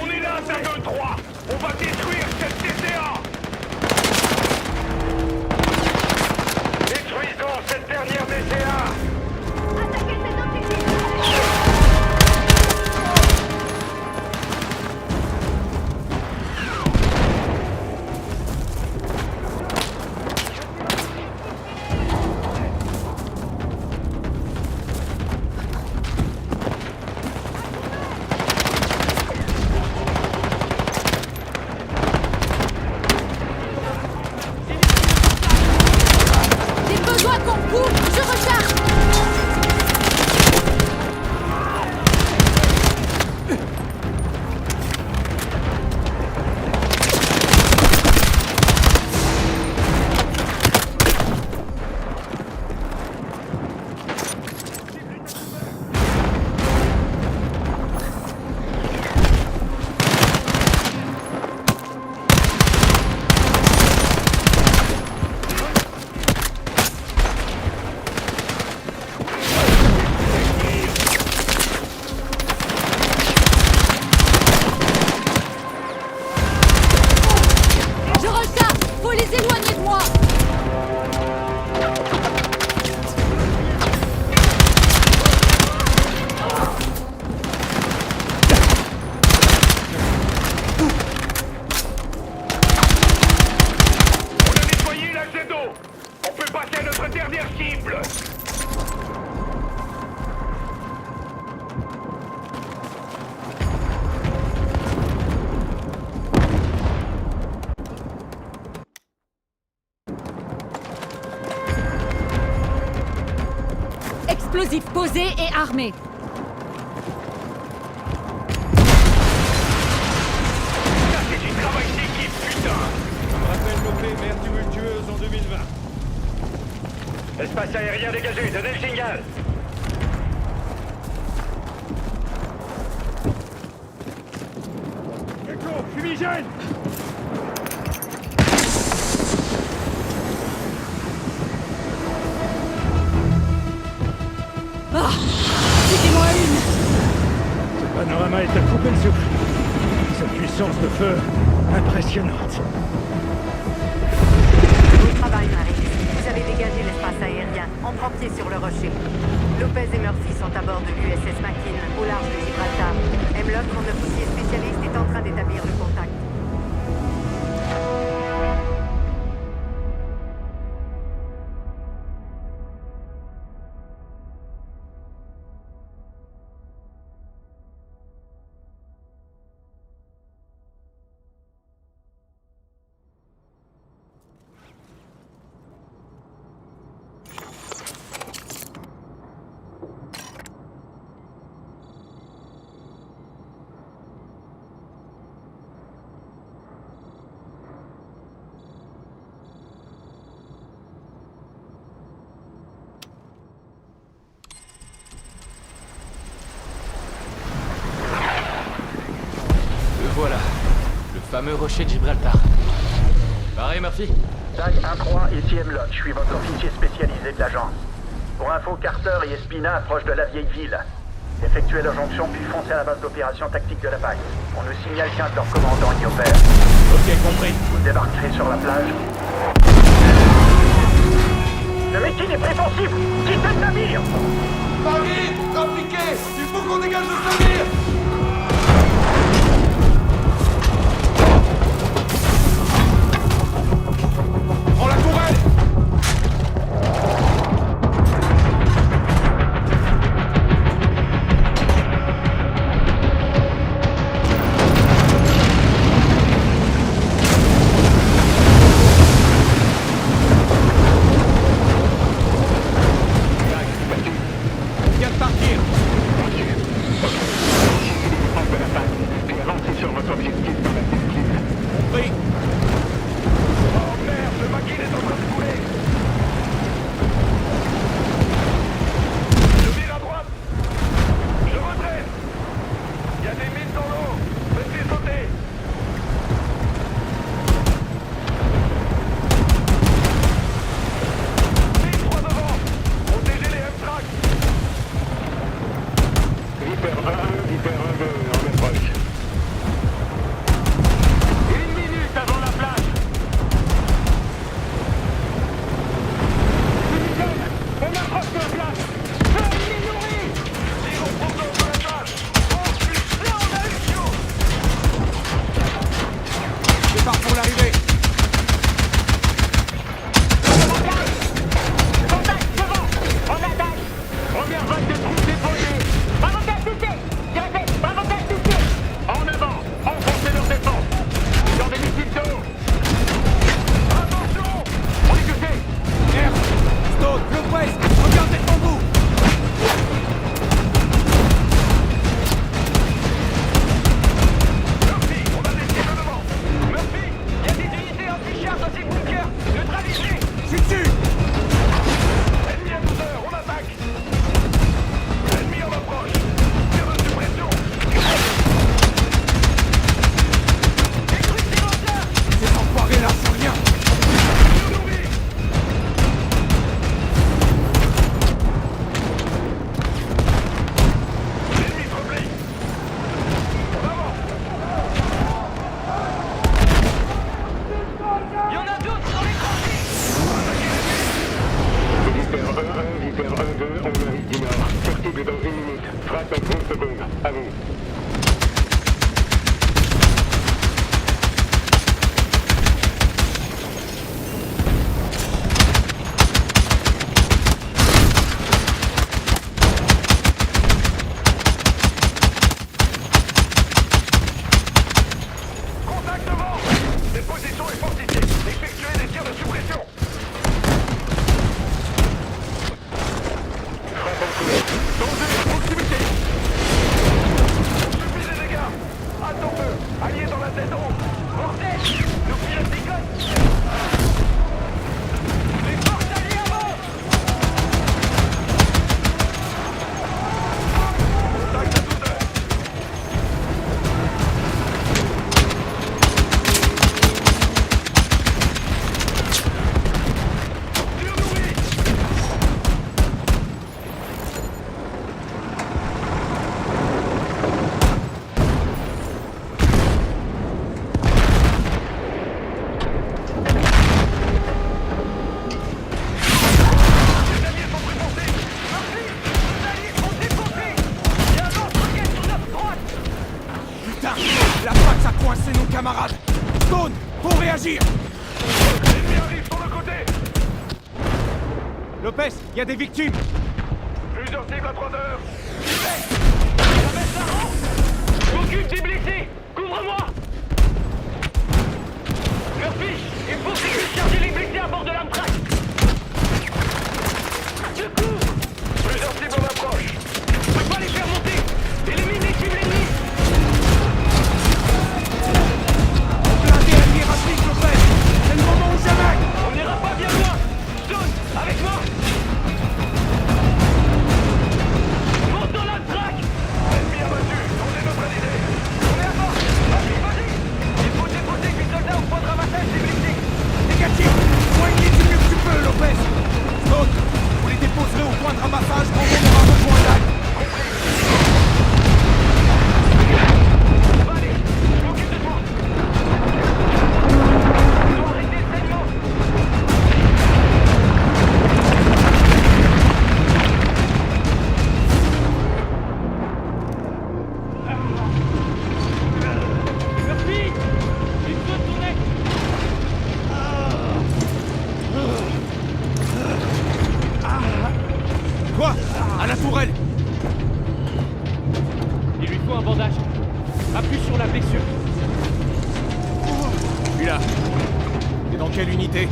On est là, 5, 2, 3. On va détruire cette DCA. Détruisons cette dernière DCA. Attaquez cet objectif! J'ai besoin qu'on court! Je recharge! Je recharge! Faut les éloigner de moi! On a nettoyé la jet d'eau. On peut passer à notre dernière cible. Explosifs posés et armés. Ça, c'est du travail d'équipe, putain. Rappel l'OP mère tumultueuse en 2020. Espace aérien dégagé, donnez le signal. Echo, fumigène. Ah! Piquez-moi une! Ce panorama est à couper le souffle. Cette puissance de feu, impressionnante. Bon travail, Marie. Vous avez dégagé l'espace aérien. On prend pied sur le rocher. Lopez et Murphy sont à bord de l'USS Mackin, au large de Gibraltar. Hemlock, mon officier spécialiste, est en train d'établir le contact. fameux rocher de Gibraltar. Pareil, Murphy? TAG 1-3, ici Hemlock, je suis votre officier spécialisé de l'agence. Pour info, Carter et Espina approchent de la vieille ville. Effectuez leur jonction puis foncez à la base d'opération tactique de la PAX. On nous signale qu'un de leurs commandants y opère. Ok, compris. Vous débarquerez sur la plage. Le meeting est présensible. Quittez le navire. Paris, appliqué. Il faut qu'on dégage le navire. Prends la tourelle. Lopez, il y a des victimes! Plusieurs cibles à 3 heures! Aucune cible ici! Couvre-moi! Murphy, il faut que je charger les blessés à bord de l'Amtrak! Secours! Plusieurs cibles en approche! Je peux pas les faire monter! Élimine les cibles ennemies! Blindé ennemi rapide, Lopez! C'est le moment ou jamais! On n'ira pas bien loin! Stone, avec moi! Monte dans l'Amtrak! Ennemi abattu! On est neutralisé! On est à bord! Vas-y, vas-y! Il faut déployer la tourelle! Il lui faut un bandage. Appuie sur la blessure. Puis là. T'es dans quelle unité?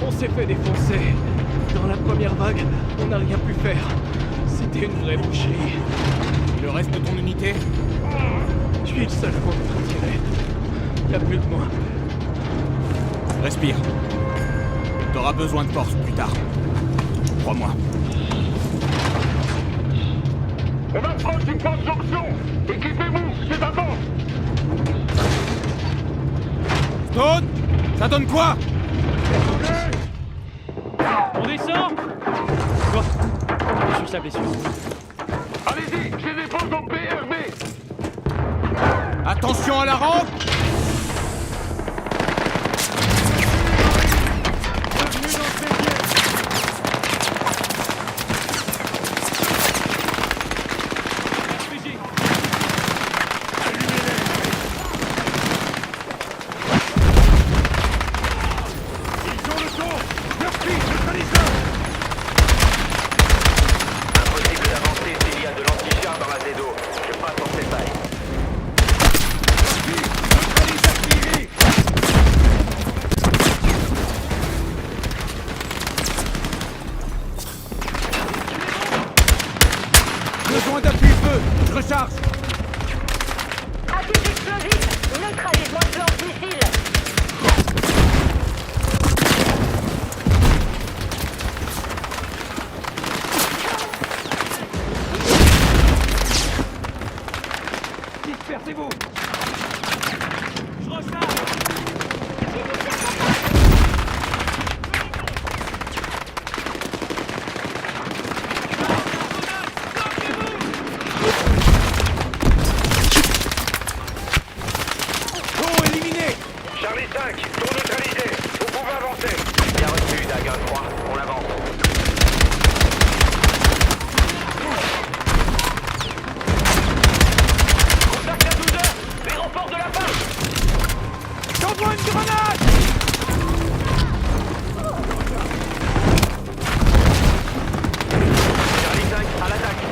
On s'est fait défoncer. Dans la première vague, on n'a rien pu faire. C'était une vraie boucherie. Et le reste de ton unité? Je suis le seul à m'en être tiré. Y'a plus de moi. Respire. T'auras besoin de force plus tard. Crois-moi. On va prendre une force d'option. Équipez-vous, c'est avant. Stone, ça donne quoi? On descend. Toi, je suis sa blessure. Allez-y, j'ai des forces au PRB. Attention à la rampe! Impossible d'avancer s'il y a de l'antichar dans la Z2. Je passe dans ces failles. Besoin d'appui feu! Je recharge! Attaque explosive! Neutralise-moi ce lance-missile! Dispersez-vous. Je recharge. Oh, éliminé! Charlie 5, tour neutralisé. Vous pouvez avancer. Bien reçu, Dag 1-3. On avance. Contact à 12 heures. Les renforts de la base. J'envoie une grenade! Charlie 5, à l'attaque.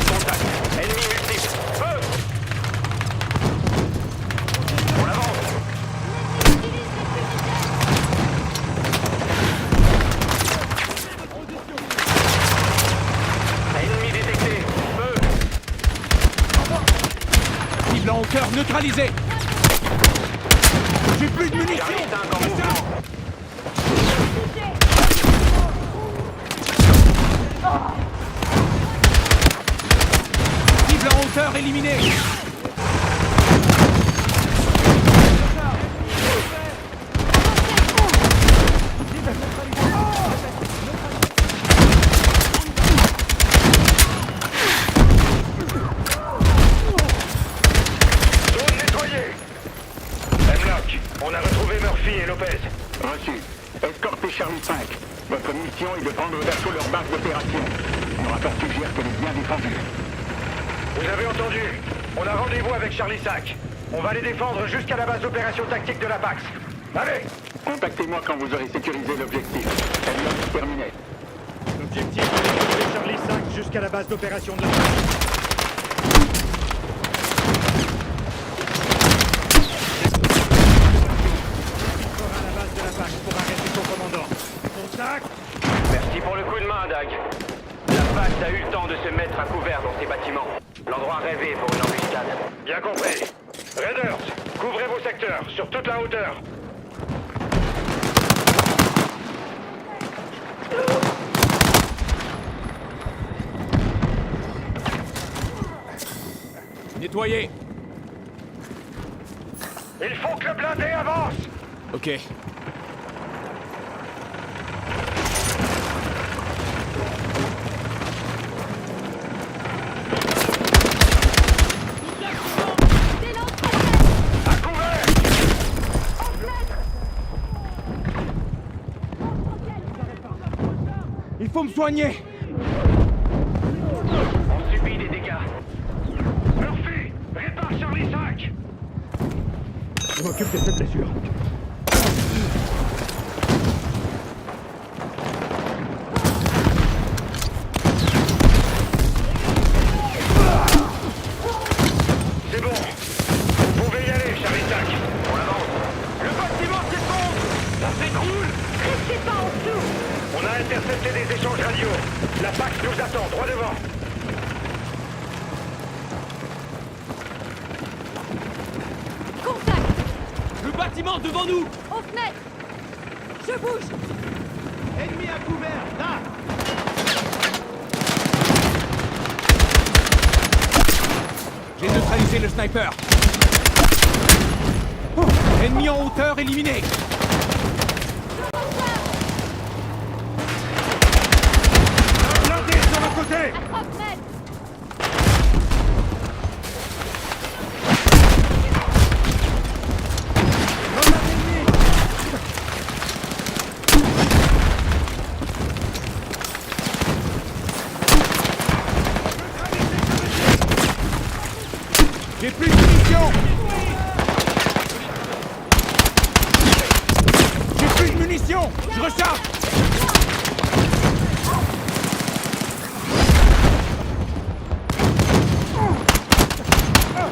Contact. Ennemi multiple. Feu! On avance. Ennemi détecté. Feu! Cible en hauteur neutralisée! J'ai plus de munitions! Charlie 5 en mouvement. Cible en hauteur éliminée! Zone nettoyée. Hemlock, on a retrouvé Murphy et Lopez. Reçu. Escortez Charlie 5. Votre mission est de prendre d'assaut leur base d'opération. Nos rapports suggèrent qu'elle est bien défendue. Vous avez entendu. On a rendez-vous avec Charlie 5. On va les défendre jusqu'à la base d'opération tactique de la PAX. Allez! Contactez-moi quand vous aurez sécurisé l'objectif. Hemlock terminé. L'objectif est de contrôler Charlie 5 jusqu'à la base d'opération de la PAX. À la base de la PAX pour arrêter son commandant. Contact! Merci pour le coup de main, Dag. La PAX a eu le temps de se mettre à couvert dans ces bâtiments. L'endroit rêvé pour une embuscade. Bien compris. Raiders, couvrez vos secteurs, sur toute la hauteur. Nettoyé! Il faut que le blindé avance! Ok. Il faut me soigner. par Charlie 5. Je m'occupe de cette blessure. C'est bon. Vous pouvez y aller, Charlie 5. On avance. Le bâtiment s'effondre. Ça s'écroule. Restez pas en dessous. On a intercepté des échanges radio. La PAX nous attend, droit devant. Contact! Le bâtiment devant nous! Aux fenêtres! Je bouge! Ennemi à couvert, là! J'ai neutralisé le sniper. Ennemi en hauteur éliminé. Blindé sur le côté. À 30 mètres! J'ai plus de munitions. J'ai plus de munitions. Je recharge.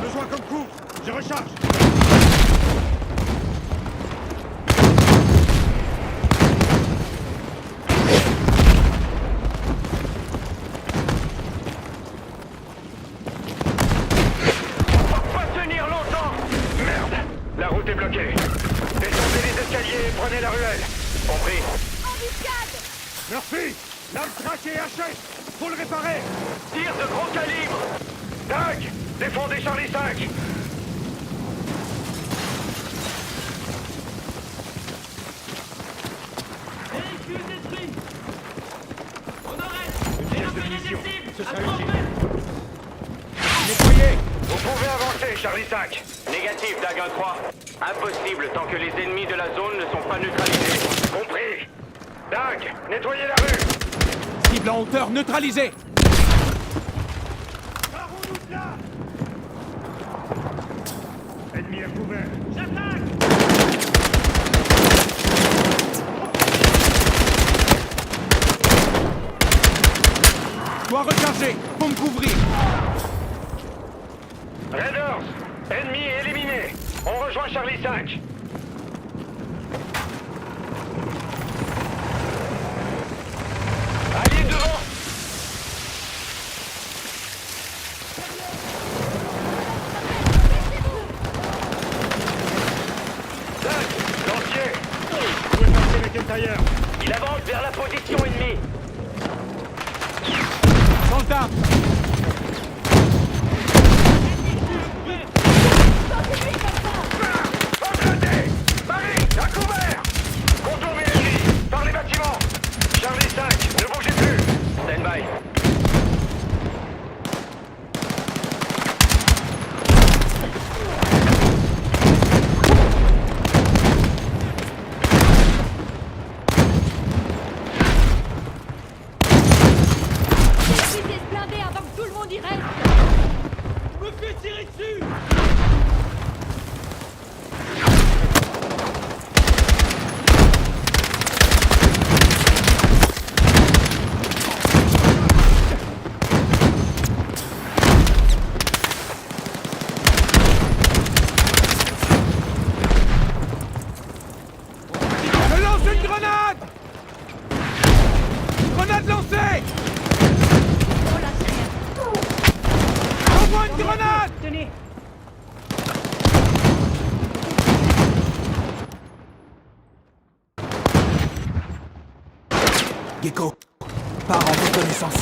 Besoin comme coup. Je recharge. Pas tenir longtemps. Merde. La route est bloquée. Descendez les escaliers et prenez la ruelle. Compris. Embuscade! Merci. L'arme traquée est hachée. Faut le réparer. Tire de gros calibre. Doug, défendez Charlie 5. Véhicule détruit. On arrête. J'ai repéré des cibles. À 30 mètres. Nettoyez. Vous pouvez avancer, Charlie 5. Négatif, Dag 1-3. Impossible tant que les ennemis de la zone ne sont pas neutralisés. Compris. Dag, nettoyez la rue. Cible en hauteur neutralisée. Barrons-nous de là. Ennemi à couvert. J'attaque. Dois recharger. Faut me couvrir. Raiders, ennemi éliminé. On rejoint Charlie 5. Alliés devant. Doug, lancier. Où est passé McIntyre? Il avance vers la position ennemie. Soldat. Emprunté. Marie, à couvert. Contournez l'ennemi. Par les bâtiments. Charlie 5, ne bougez plus. Stand by. Évitez de blinder avant que tout le monde y reste! Je me fais tirer dessus. Je lance une grenade. Grenade lancée. Envoie une grenade. Tenez. Gecko, pars en reconnaissance.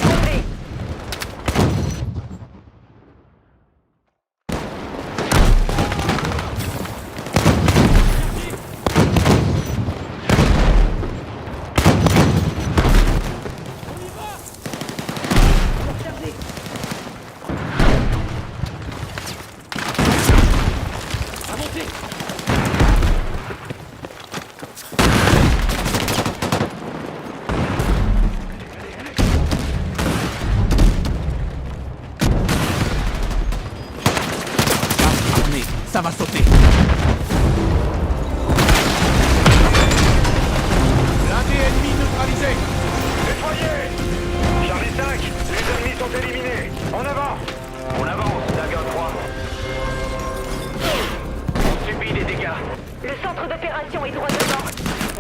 ça va sauter. Blindé ennemi neutralisé. Nettoyez! Charlie 5, les ennemis sont éliminés. En avant! On avance, Dagger 3. On subit des dégâts. Le centre d'opération est droit devant.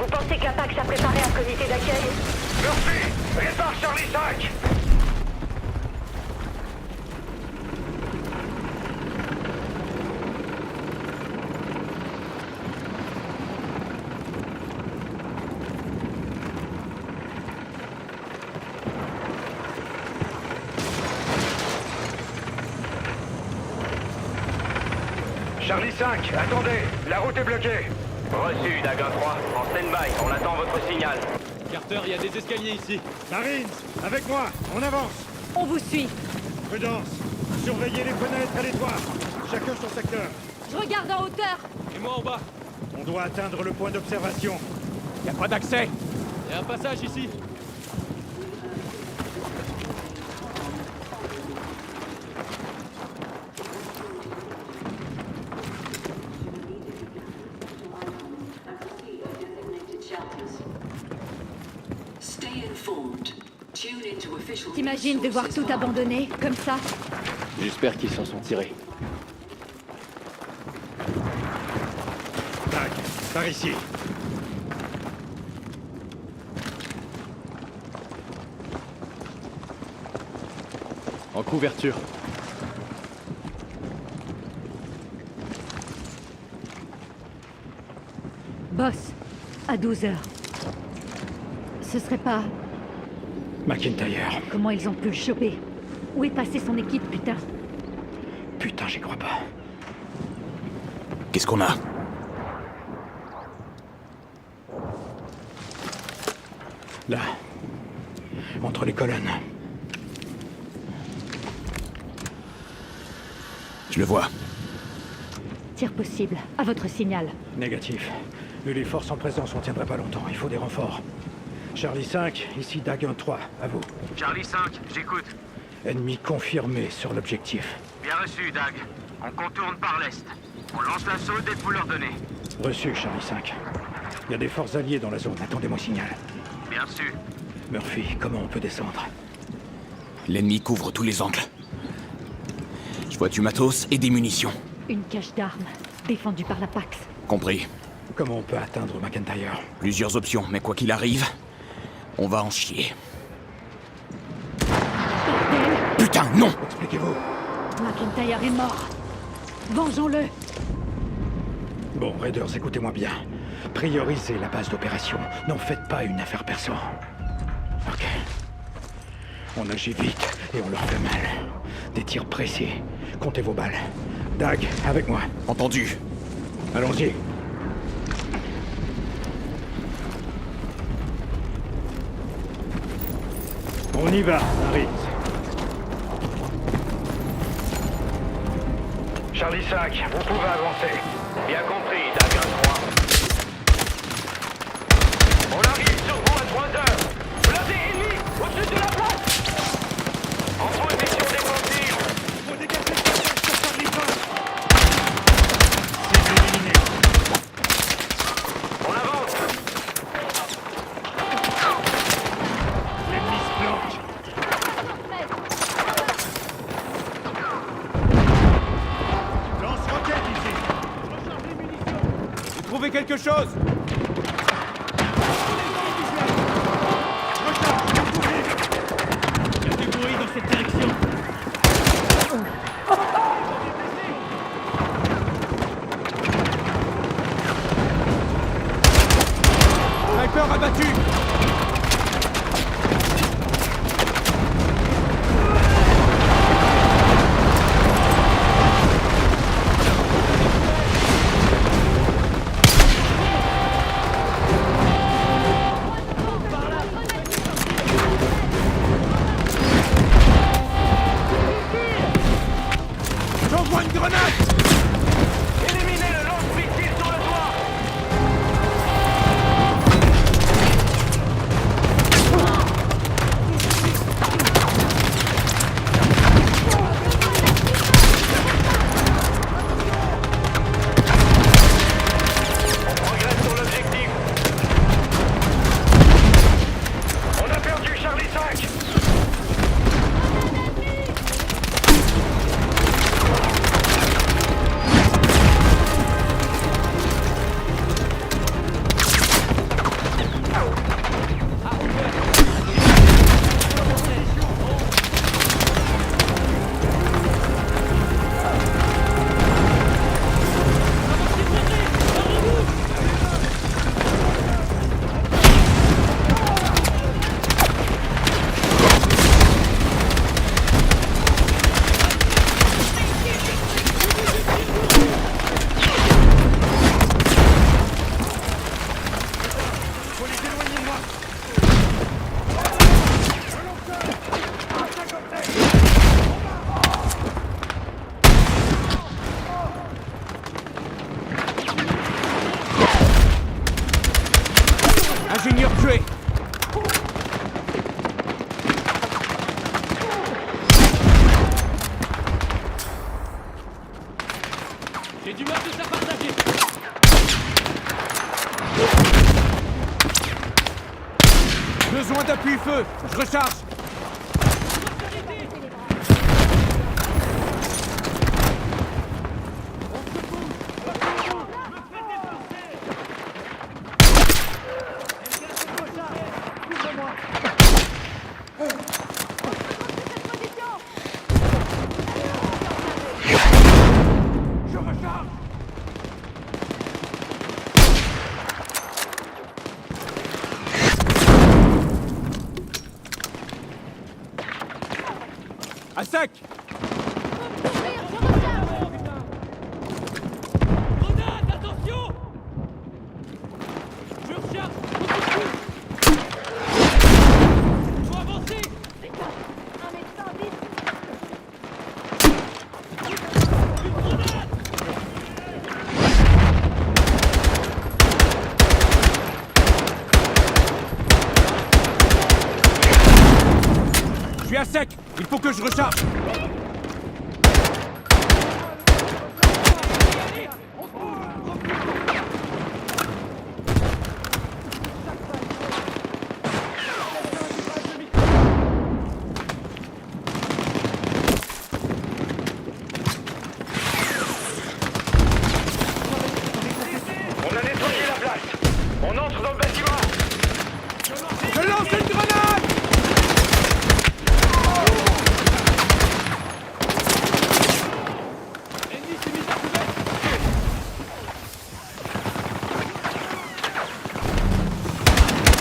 Vous pensez qu'Apax a préparé un comité d'accueil? Murphy, répare Charlie 5! Charlie 5, attendez, la route est bloquée. Reçu, Dagger 3, en stand-by, on attend votre signal. Carter, il y a des escaliers ici. Marines, avec moi, on avance. On vous suit. Prudence, surveillez les fenêtres et les toits. Chacun son secteur. Je regarde en hauteur. Et moi en bas. On doit atteindre le point d'observation. Y a pas d'accès. Il y a un passage ici. T'imagines devoir tout abandonner, comme ça? J'espère qu'ils s'en sont tirés. Tac, par ici. En couverture. Boss, à 12h. Ce serait pas... McIntyre. Comment ils ont pu le choper? Où est passée son équipe, putain? Putain, j'y crois pas. Qu'est-ce qu'on a? Là. Entre les colonnes. Je le vois. Tir possible, à votre signal. Négatif. Vu les forces en présence, on tiendrait pas longtemps. Il faut des renforts. Charlie 5, ici Dagger 3, à vous. Charlie 5, j'écoute. Ennemi confirmé sur l'objectif. Bien reçu, Dag. On contourne par l'est. On lance l'assaut dès que vous leur donnez. Reçu, Charlie 5. Il y a des forces alliées dans la zone. Attendez mon signal. Bien reçu. Murphy, comment on peut descendre? L'ennemi couvre tous les angles. Je vois du matos et des munitions. Une cache d'armes, défendue par la Pax. Compris. Comment on peut atteindre McIntyre? Plusieurs options, mais quoi qu'il arrive, on va en chier. Putain, non! Expliquez-vous. McIntyre est mort. Vengeons-le. Bon, Raiders, écoutez-moi bien. Priorisez la base d'opération. N'en faites pas une affaire perso. Ok. On agit vite et on leur fait mal. Des tirs précis. Comptez vos balles. Dag, avec moi. Entendu. Allons-y. On y va, Harry. Charlie 5, vous pouvez avancer. Bien compris, Dagger 3. On arrive sur vous à 3 heures. Blindé ennemi, au sud de la place. En position défensive. Faut dégager le passage sur Charlie 5. C'est éliminé. On avance. L'ennemi se planque. Lance-roquette ici. Recharge les munitions. J'ai trouvé quelque chose. Il y a du bruit dans cette direction. Sniper abattu. Besoin d'appui-feu. Je recharge. À sec! Grenade, attention! Je recharge! Faut avancer! Je suis à sec! Il faut que je recharge! On a nettoyé la place. On entre dans le bâtiment. Je lance une grenade!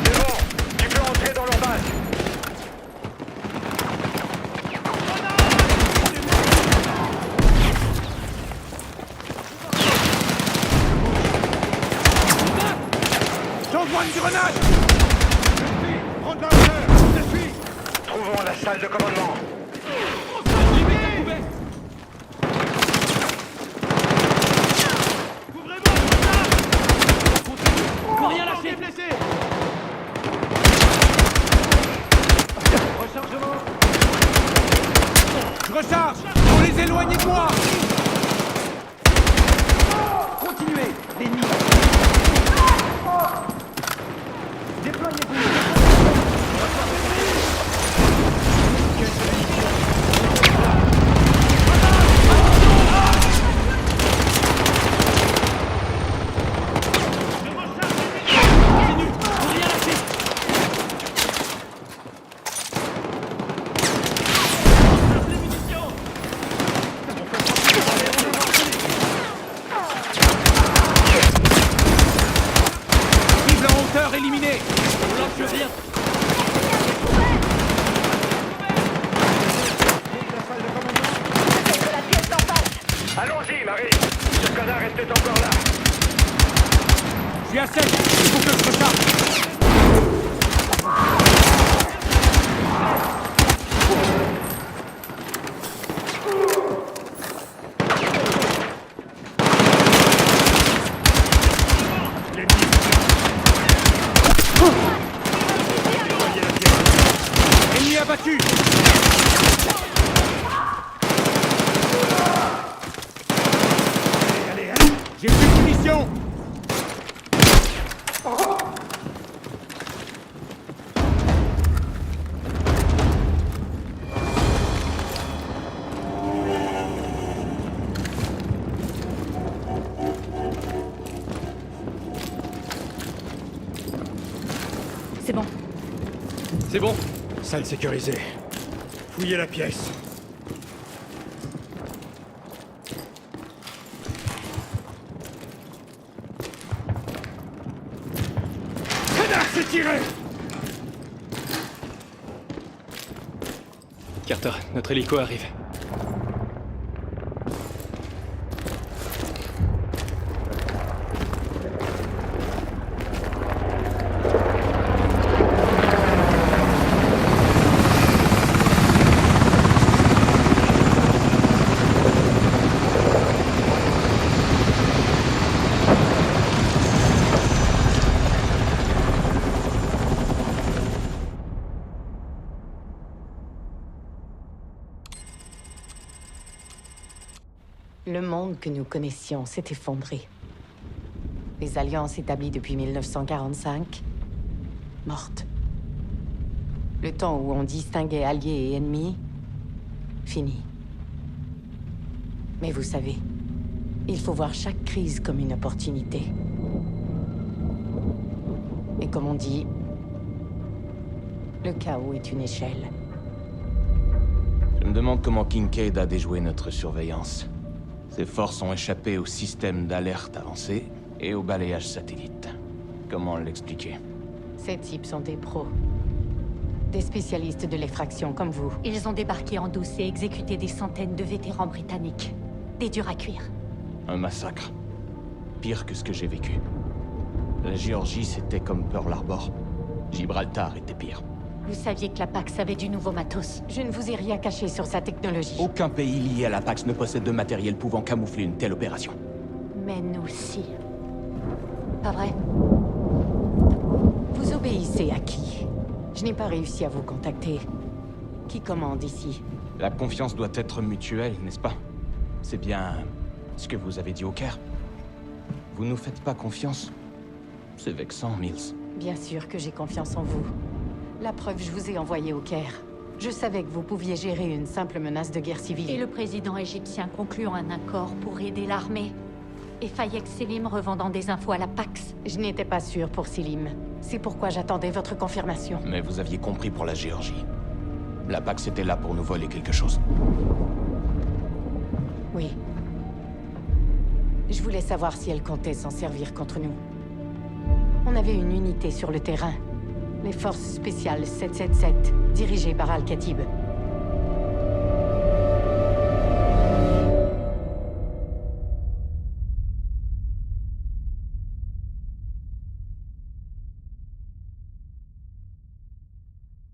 C'est bon. Tu peux entrer dans leur base. J'envoie une grenade! Prends de la hauteur. Je suis. Trouvons la salle de commandement. Faut rien lâcher! Rechargement. Je recharge! Faut les éloigner de moi! Continuez. L'ennemi. Déployez-vous. Cible en hauteur éliminée! On lâche rien! Allons-y, Marie. Ce connard est peut-être encore là. Je suis à sec! Il faut que je recharge! Ennemi abattu! J'ai plus de munitions! C'est bon. C'est bon. Salle sécurisée. Fouillez la pièce. Connard s'est tiré! Carter, notre hélico arrive. Le monde que nous connaissions s'est effondré. Les alliances établies depuis 1945, mortes. Le temps où on distinguait alliés et ennemis, fini. Mais vous savez, il faut voir chaque crise comme une opportunité. Et comme on dit, le chaos est une échelle. Je me demande comment Kincaid a déjoué notre surveillance. Ses forces ont échappé au système d'alerte avancé et au balayage satellite. Comment l'expliquer? Ces types sont des pros. Des spécialistes de l'effraction comme vous. Ils ont débarqué en douce et exécuté des centaines de vétérans britanniques. Des durs à cuire. Un massacre. Pire que ce que j'ai vécu. La Géorgie, c'était comme Pearl Harbor. Gibraltar était pire. Vous saviez que la Pax avait du nouveau matos. Je ne vous ai rien caché sur sa technologie. Aucun pays lié à la Pax ne possède de matériel pouvant camoufler une telle opération. Mais nous, si. Pas vrai? Vous obéissez à qui? Je n'ai pas réussi à vous contacter. Qui commande ici? La confiance doit être mutuelle, n'est-ce pas? C'est bien ce que vous avez dit au Caire. Vous nous faites pas confiance? C'est vexant, Mills. Bien sûr que j'ai confiance en vous. La preuve, je vous ai envoyé au Caire. Je savais que vous pouviez gérer une simple menace de guerre civile. Et le président égyptien concluant un accord pour aider l'armée. Et Fayek Selim revendant des infos à la Pax. Je n'étais pas sûre pour Selim. C'est pourquoi j'attendais votre confirmation. Mais vous aviez compris pour la Géorgie. La Pax était là pour nous voler quelque chose. Oui. Je voulais savoir si elle comptait s'en servir contre nous. On avait une unité sur le terrain. Les forces spéciales 777, dirigées par Al-Khatib.